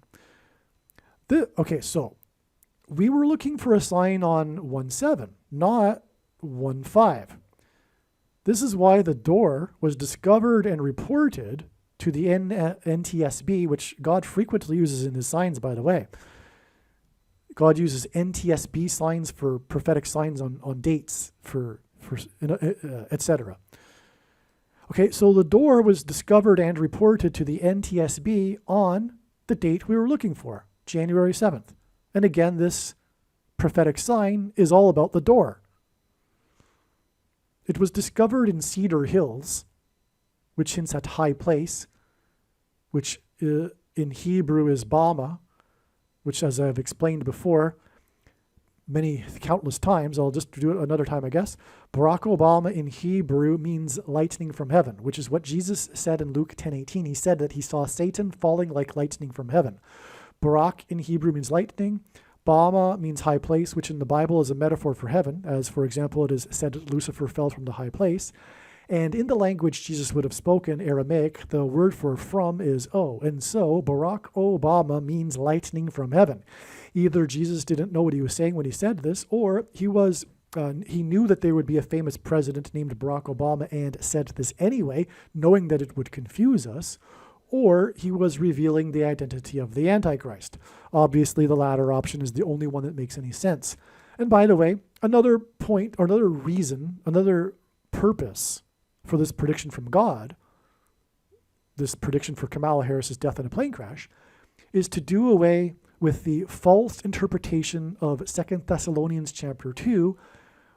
So we were looking for a sign on 17, not 15. This is why the door was discovered and reported to the NTSB, which God frequently uses in his signs, by the way. God uses NTSB signs for prophetic signs on dates, etc. So the door was discovered and reported to the NTSB on the date we were looking for, January 7th. And again, this prophetic sign is all about the door. It was discovered in Cedar Hills, which hints at high place, which in Hebrew is Bama, which, as I've explained before, countless times, I'll just do it another time, I guess. Barack Obama in Hebrew means lightning from heaven, which is what Jesus said in Luke 10:18. He said that he saw Satan falling like lightning from heaven. Barak in Hebrew means lightning. Bama means high place, which in the Bible is a metaphor for heaven, as, for example, it is said that Lucifer fell from the high place. And in the language Jesus would have spoken, Aramaic, the word for from is O. And so Barack Obama means lightning from heaven. Either Jesus didn't know what he was saying when he said this, or he knew that there would be a famous president named Barack Obama and said this anyway, knowing that it would confuse us, or he was revealing the identity of the Antichrist. Obviously, the latter option is the only one that makes any sense. And by the way, another point, or another reason, another purpose for this prediction from God, this prediction for Kamala Harris's death in a plane crash, is to do away with the false interpretation of 2 Thessalonians chapter 2,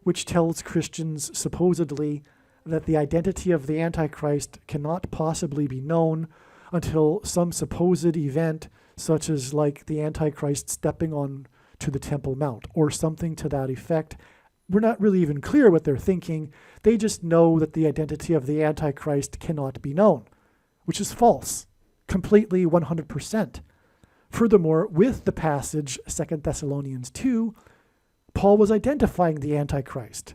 which tells Christians supposedly that the identity of the Antichrist cannot possibly be known until some supposed event, such as like the Antichrist stepping on to the Temple Mount or something to that effect. We're not really even clear what they're thinking. They just know that the identity of the Antichrist cannot be known, which is false, completely 100%. Furthermore, with the passage 2 Thessalonians 2, Paul was identifying the Antichrist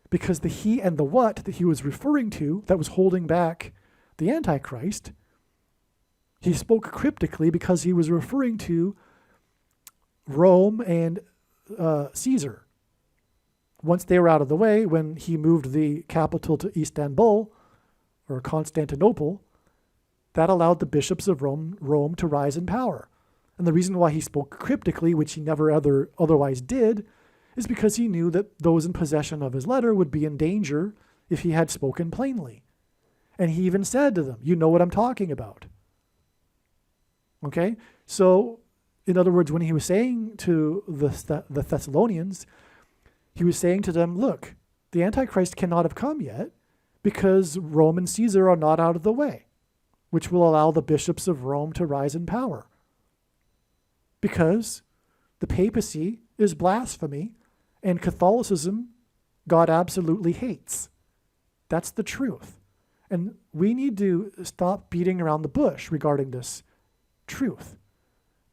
because the he and the what that he was referring to that was holding back the Antichrist, he spoke cryptically because he was referring to Rome and Caesar. Once they were out of the way, when he moved the capital to Istanbul or Constantinople, that allowed the bishops of Rome to rise in power. And the reason why he spoke cryptically, which he never otherwise did, is because he knew that those in possession of his letter would be in danger if he had spoken plainly. And he even said to them, you know what I'm talking about. Okay? So, in other words, when he was saying to the Thessalonians, he was saying to them, look, the Antichrist cannot have come yet because Rome and Caesar are not out of the way, which will allow the bishops of Rome to rise in power. Because the papacy is blasphemy and Catholicism God absolutely hates. That's the truth. And we need to stop beating around the bush regarding this truth.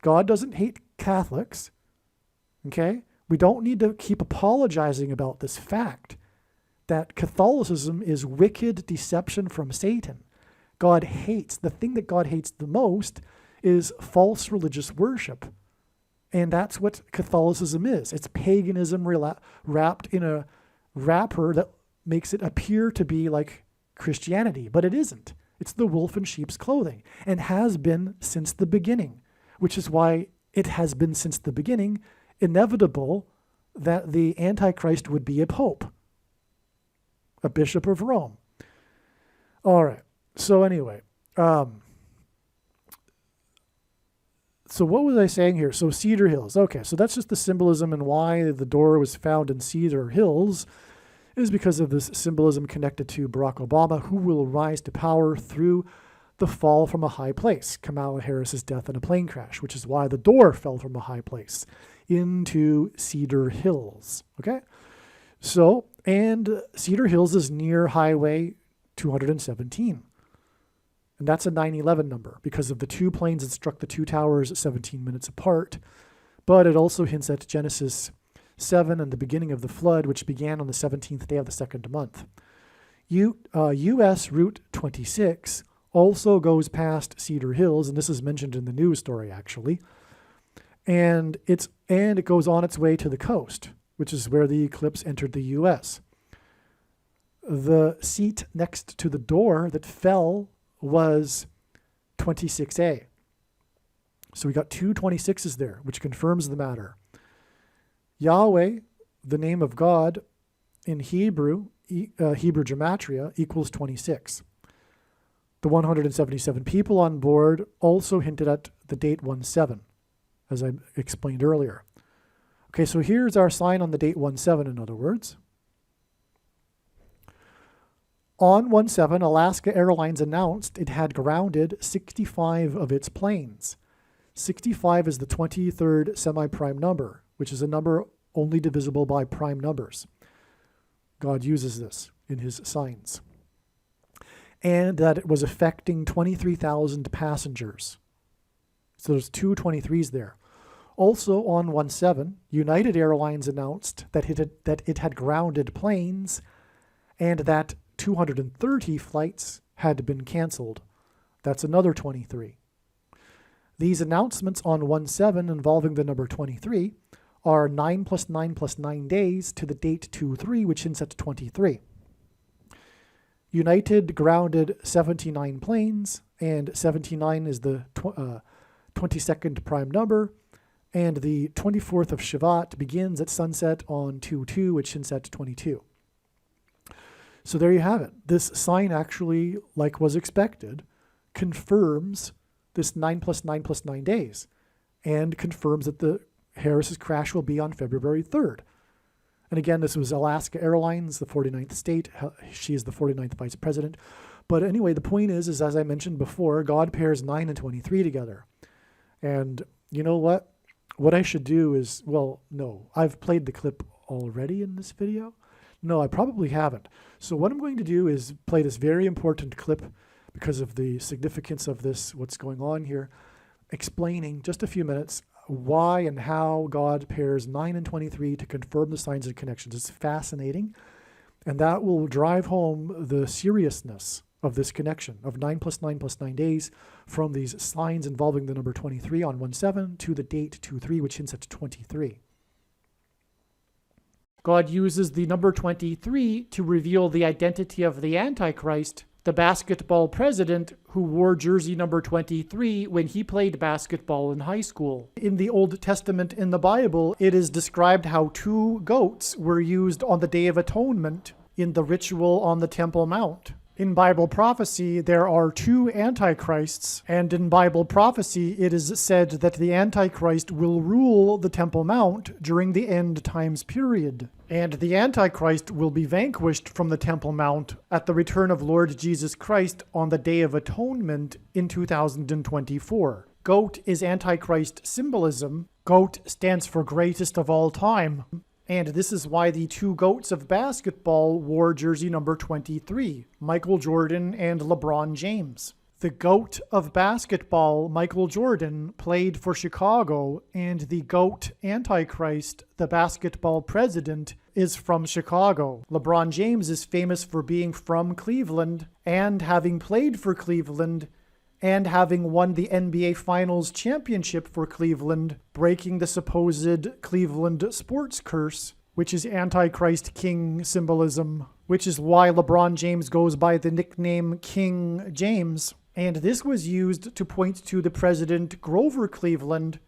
God doesn't hate Catholics, okay? We don't need to keep apologizing about this fact that Catholicism is wicked deception from Satan. God hates, the thing that God hates the most is false religious worship. And that's what Catholicism is. It's paganism wrapped in a wrapper that makes it appear to be like Christianity, but it isn't. It's the wolf in sheep's clothing and has been since the beginning, which is why it has been since the beginning inevitable that the Antichrist would be a pope, a bishop of Rome. All right. So anyway, so what was I saying here? So Cedar Hills. Okay, so that's just the symbolism, and why the door was found in Cedar Hills is because of this symbolism connected to Barack Obama, who will rise to power through the fall from a high place, Kamala Harris's death in a plane crash, which is why the door fell from a high place into Cedar Hills. Okay? So, and Cedar Hills is near Highway 217. And that's a 9/11 number because of the two planes that struck the two towers 17 minutes apart. But it also hints at Genesis 7 and the beginning of the flood, which began on the 17th day of the second month. U.S. Route 26 also goes past Cedar Hills, and this is mentioned in the news story, actually. And it goes on its way to the coast, which is where the eclipse entered the U.S. The seat next to the door that fell was 26A. So we got two 26s there, which confirms the matter. Yahweh, the name of God in Hebrew, Hebrew gematria, equals 26. The 177 people on board also hinted at the date 17, as I explained earlier. Okay, so here's our sign on the date 17, in other words. On 17, Alaska Airlines announced it had grounded 65 of its planes. 65 is the 23rd semi-prime number, which is a number only divisible by prime numbers. God uses this in his signs. And that it was affecting 23,000 passengers. So there's two 23s there. Also on 17, United Airlines announced that it had grounded planes and that 230 flights had been canceled. That's another 23. These announcements on 17 involving the number 23 are 9 plus 9 plus 9 days to the date 23, which hints at 23. United grounded 79 planes, and 79 is the 22nd prime number, and the 24th of Shavat begins at sunset on 2/2, which hints at 22. So there you have it. This sign actually, like was expected, confirms this 9 plus 9 plus 9 days and confirms that the Harris's crash will be on February 3rd. And again, this was Alaska Airlines, the 49th state. She is the 49th vice president. But anyway, the point is as I mentioned before, God pairs 9 and 23 together. And you know what? What I should do is, well, no, I've played the clip already in this video. No, I probably haven't. So what I'm going to do is play this very important clip because of the significance of this, what's going on here, explaining just a few minutes why and how God pairs 9 and 23 to confirm the signs and connections. It's fascinating, and that will drive home the seriousness of this connection of 9 plus 9 plus 9 days from these signs involving the number 23 on 17 to the date 23, which hints at 23. God uses the number 23 to reveal the identity of the Antichrist, the basketball president who wore jersey number 23 when he played basketball in high school. In the Old Testament in the Bible, it is described how 2 goats were used on the Day of Atonement in the ritual on the Temple Mount In Bible prophecy, there are two antichrists, and in Bible prophecy, it is said that the Antichrist will rule the Temple Mount during the end times period. And the Antichrist will be vanquished from the Temple Mount at the return of Lord Jesus Christ on the Day of Atonement in 2024. Goat is Antichrist symbolism. Goat stands for greatest of all time. And this is why the two goats of basketball wore jersey number 23, Michael Jordan and LeBron James. The GOAT of basketball, Michael Jordan, played for Chicago, and the GOAT Antichrist, the basketball president, is from Chicago. LeBron James is famous for being from Cleveland and having played for Cleveland and having won the NBA Finals championship for Cleveland, breaking the supposed Cleveland sports curse, which is Antichrist King symbolism, which is why LeBron James goes by the nickname King James. And this was used to point to the president Grover Cleveland,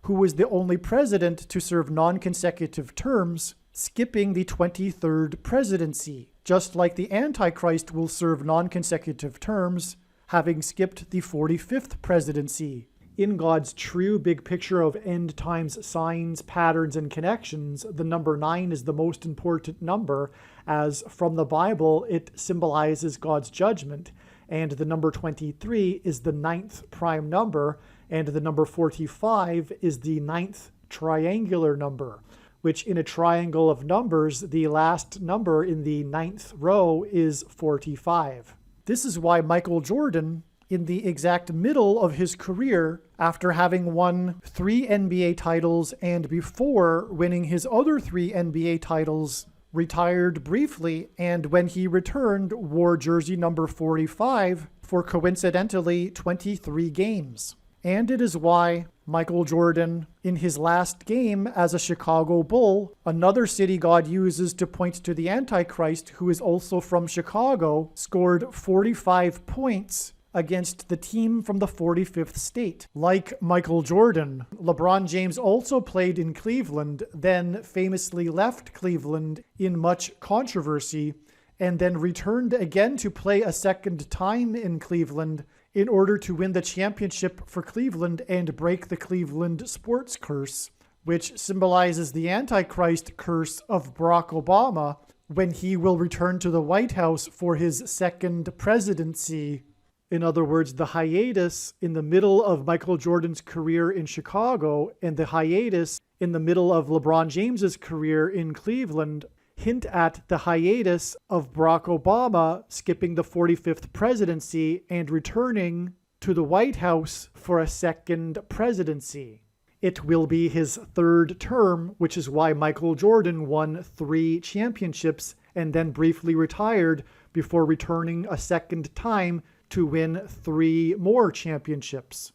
who was the only president to serve non-consecutive terms, skipping the 23rd presidency, just like the Antichrist will serve non-consecutive terms, having skipped the 45th presidency. In God's true big picture of end times signs, patterns, and connections, the number 9 is the most important number, as from the Bible it symbolizes God's judgment, and the number 23 is the 9th prime number, and the number 45 is the 9th triangular number, which in a triangle of numbers, the last number in the 9th row is 45. This is why Michael Jordan, in the exact middle of his career, after having won 3 NBA titles and before winning his other 3 NBA titles, retired briefly, and when he returned, wore jersey number 45 for coincidentally 23 games. And it is why Michael Jordan, in his last game as a Chicago Bull, another city God uses to point to the Antichrist, who is also from Chicago, scored 45 points against the team from the 45th state. Like Michael Jordan, LeBron James also played in Cleveland, then famously left Cleveland in much controversy, and then returned again to play a second time in Cleveland in order to win the championship for Cleveland and break the Cleveland sports curse, which symbolizes the Antichrist curse of Barack Obama when he will return to the White House for his second presidency. In other words, the hiatus in the middle of Michael Jordan's career in Chicago and the hiatus in the middle of LeBron James's career in Cleveland hint at the hiatus of Barack Obama skipping the 45th presidency and returning to the White House for a second presidency. It will be his third term, which is why Michael Jordan won 3 championships and then briefly retired before returning a second time to win 3 more championships.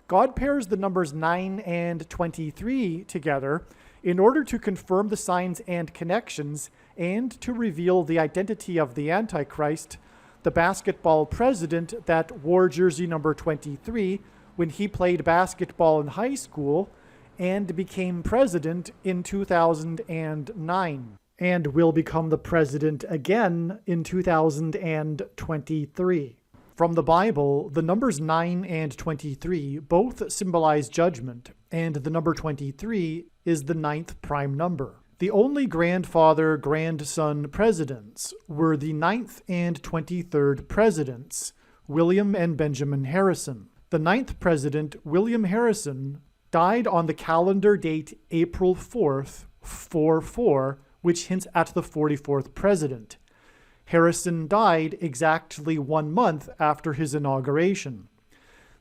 God pairs the numbers 9 and 23 together in order to confirm the signs and connections and to reveal the identity of the Antichrist, the basketball president that wore jersey number 23 when he played basketball in high school and became president in 2009, and will become the president again in 2023. From the Bible, the numbers 9 and 23 both symbolize judgment, and the number 23 is the 9th prime number. The only grandfather-grandson presidents were the 9th and 23rd presidents, William and Benjamin Harrison. The 9th president, William Harrison, died on the calendar date April 4th, 44, which hints at the 44th president. Harrison died exactly 1 month after his inauguration.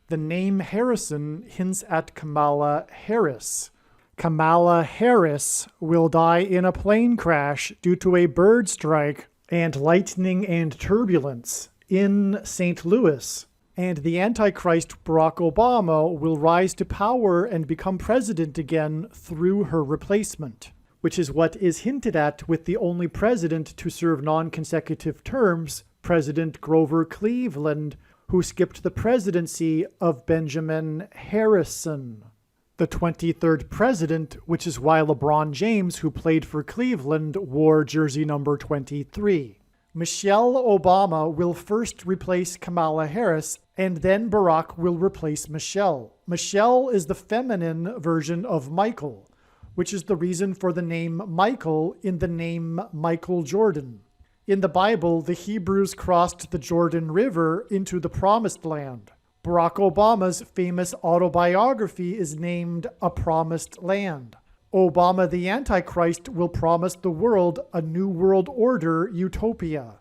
The name Harrison hints at Kamala Harris. Kamala Harris will die in a plane crash due to a bird strike and lightning and turbulence in St. Louis. And the Antichrist Barack Obama will rise to power and become president again through her replacement, which is what is hinted at with the only president to serve non-consecutive terms, President Grover Cleveland, who skipped the presidency of Benjamin Harrison. The 23rd president, which is why LeBron James, who played for Cleveland, wore jersey number 23. Michelle Obama will first replace Kamala Harris, and then Barack will replace Michelle. Michelle is the feminine version of Michael, which is the reason for the name Michael in the name Michael Jordan. In the Bible, the Hebrews crossed the Jordan River into the Promised Land. Barack Obama's famous autobiography is named A Promised Land. Obama the Antichrist will promise the world a new world order utopia.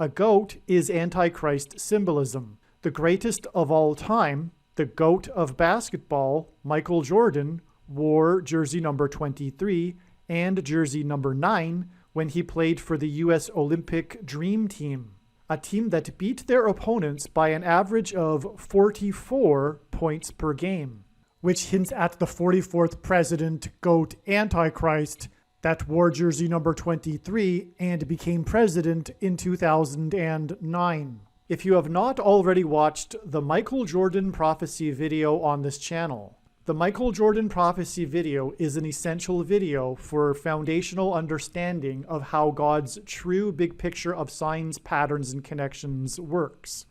A goat is Antichrist symbolism. The greatest of all time, the GOAT of basketball, Michael Jordan, wore jersey number 23 and jersey number 9 when he played for the U.S. Olympic Dream Team, a team that beat their opponents by an average of 44 points per game, which hints at the 44th president, GOAT Antichrist, that wore jersey number 23 and became president in 2009. If you have not already watched the Michael Jordan Prophecy video on this channel, the Michael Jordan Prophecy video is an essential video for foundational understanding of how God's true big picture of signs, patterns, and connections works.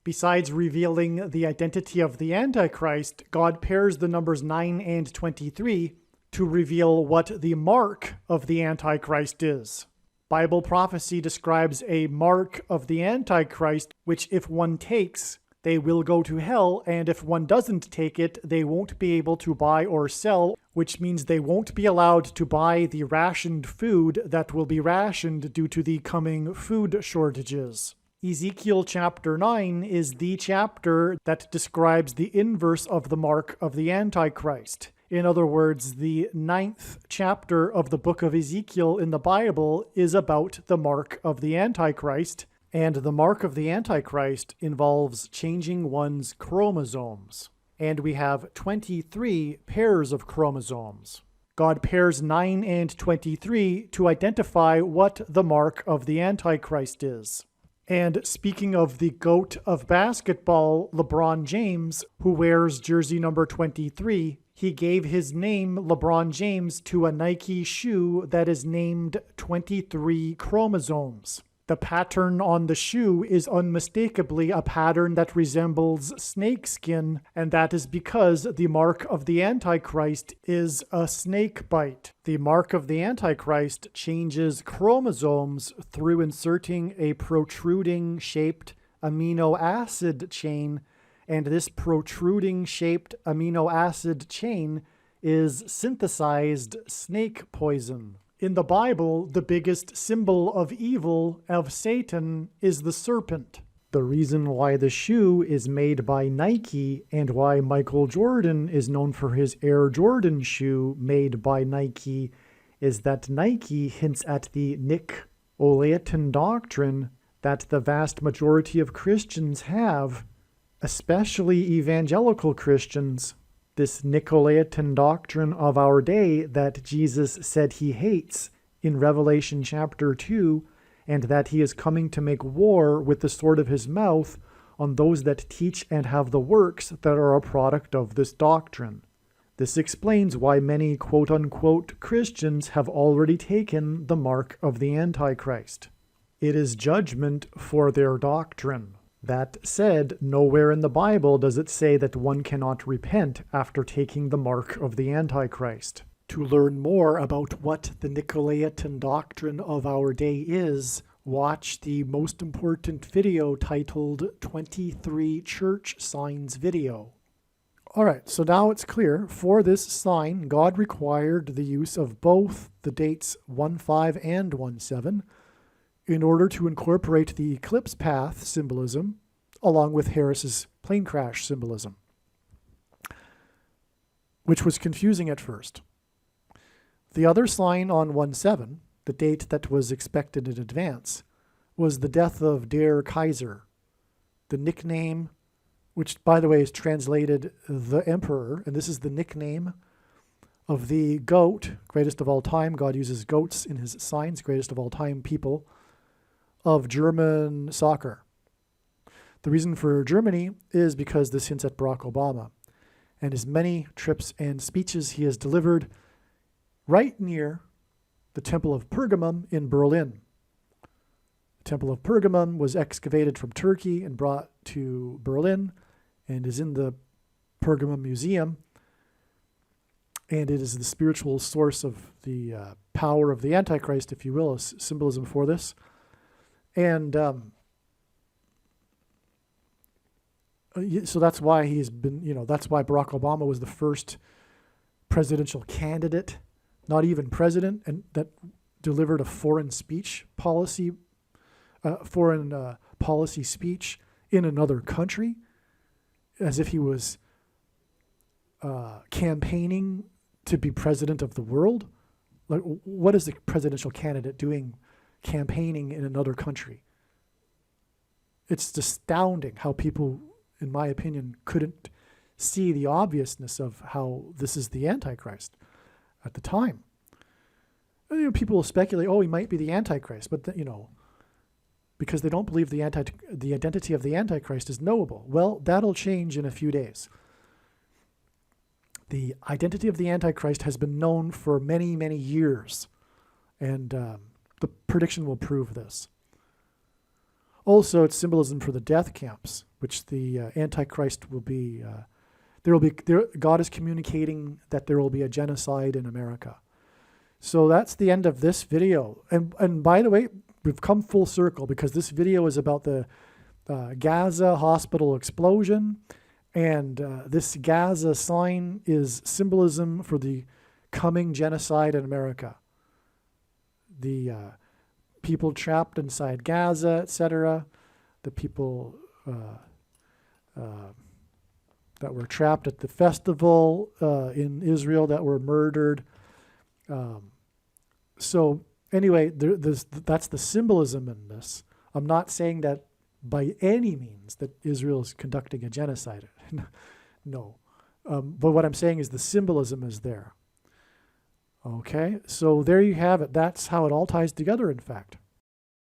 Besides revealing the identity of the Antichrist, God pairs the numbers 9 and 23 to reveal what the mark of the Antichrist is. Bible prophecy describes a mark of the Antichrist, which if one takes, they will go to hell, and if one doesn't take it, they won't be able to buy or sell, which means they won't be allowed to buy the rationed food that will be rationed due to the coming food shortages. Ezekiel chapter 9 is the chapter that describes the inverse of the mark of the Antichrist. In other words, the 9th chapter of the book of Ezekiel in the Bible is about the mark of the Antichrist, and the mark of the Antichrist involves changing one's chromosomes. And we have 23 pairs of chromosomes. God pairs 9 and 23 to identify what the mark of the Antichrist is. And speaking of the GOAT of basketball, LeBron James, who wears jersey number 23, he gave his name, LeBron James, to a Nike shoe that is named 23 chromosomes. The pattern on the shoe is unmistakably a pattern that resembles snakeskin, and that is because the mark of the Antichrist is a snake bite. The mark of the Antichrist changes chromosomes through inserting a protruding-shaped amino acid chain, and this protruding-shaped amino acid chain is synthesized snake poison. In the Bible, the biggest symbol of evil, of Satan, is the serpent. The reason why the shoe is made by Nike and why Michael Jordan is known for his Air Jordan shoe made by Nike is that Nike hints at the Nicolaitan doctrine that the vast majority of Christians have, especially evangelical Christians. This Nicolaitan doctrine of our day that Jesus said he hates in Revelation chapter 2, and that he is coming to make war with the sword of his mouth on those that teach and have the works that are a product of this doctrine. This explains why many quote-unquote Christians have already taken the mark of the Antichrist. It is judgment for their doctrine. That said, nowhere in the Bible does it say that one cannot repent after taking the mark of the Antichrist. To learn more about what the Nicolaitan doctrine of our day is, watch the most important video titled 23 Church Signs video. Alright, so now it's clear. For this sign, God required the use of both the dates 1-5 and 1-7, in order to incorporate the eclipse path symbolism along with Harris's plane crash symbolism, which was confusing at first. The other sign on 1-7, the date that was expected in advance, was the death of Der Kaiser, the nickname, which by the way is translated the emperor, and this is the nickname of the goat, greatest of all time. God uses goats in his signs, greatest of all time people, of German soccer. The reason for Germany is because this hints at Barack Obama and his many trips and speeches he has delivered right near the Temple of Pergamum in Berlin. Temple of Pergamum was excavated from Turkey and brought to Berlin and is in the Pergamum Museum. And it is the spiritual source of the power of the Antichrist, if you will, a symbolism for this. And so that's why he's been, that's why Barack Obama was the first presidential candidate, not even president, and that delivered a foreign policy speech in another country, as if he was campaigning to be president of the world. Like, what is the presidential candidate doing campaigning in another country? It's astounding how people, in my opinion, couldn't see the obviousness of how this is the Antichrist at the time. People will speculate, he might be the Antichrist, but because they don't believe the identity of the Antichrist is knowable. Well, that'll change in a few days. The identity of the Antichrist has been known for many, many years, and the prediction will prove this. Also, it's symbolism for the death camps, which the Antichrist will be. God is communicating that there will be a genocide in America. So that's the end of this video. And by the way, we've come full circle, because this video is about the GAZA hospital explosion. And this GAZA sign is symbolism for the coming genocide in America. The people trapped inside Gaza, etc. The people that were trapped at the festival in Israel that were murdered. So anyway, that's the symbolism in this. I'm not saying that by any means that Israel is conducting a genocide. No. But what I'm saying is the symbolism is there. Okay, so there you have it. That's how it all ties together, in fact.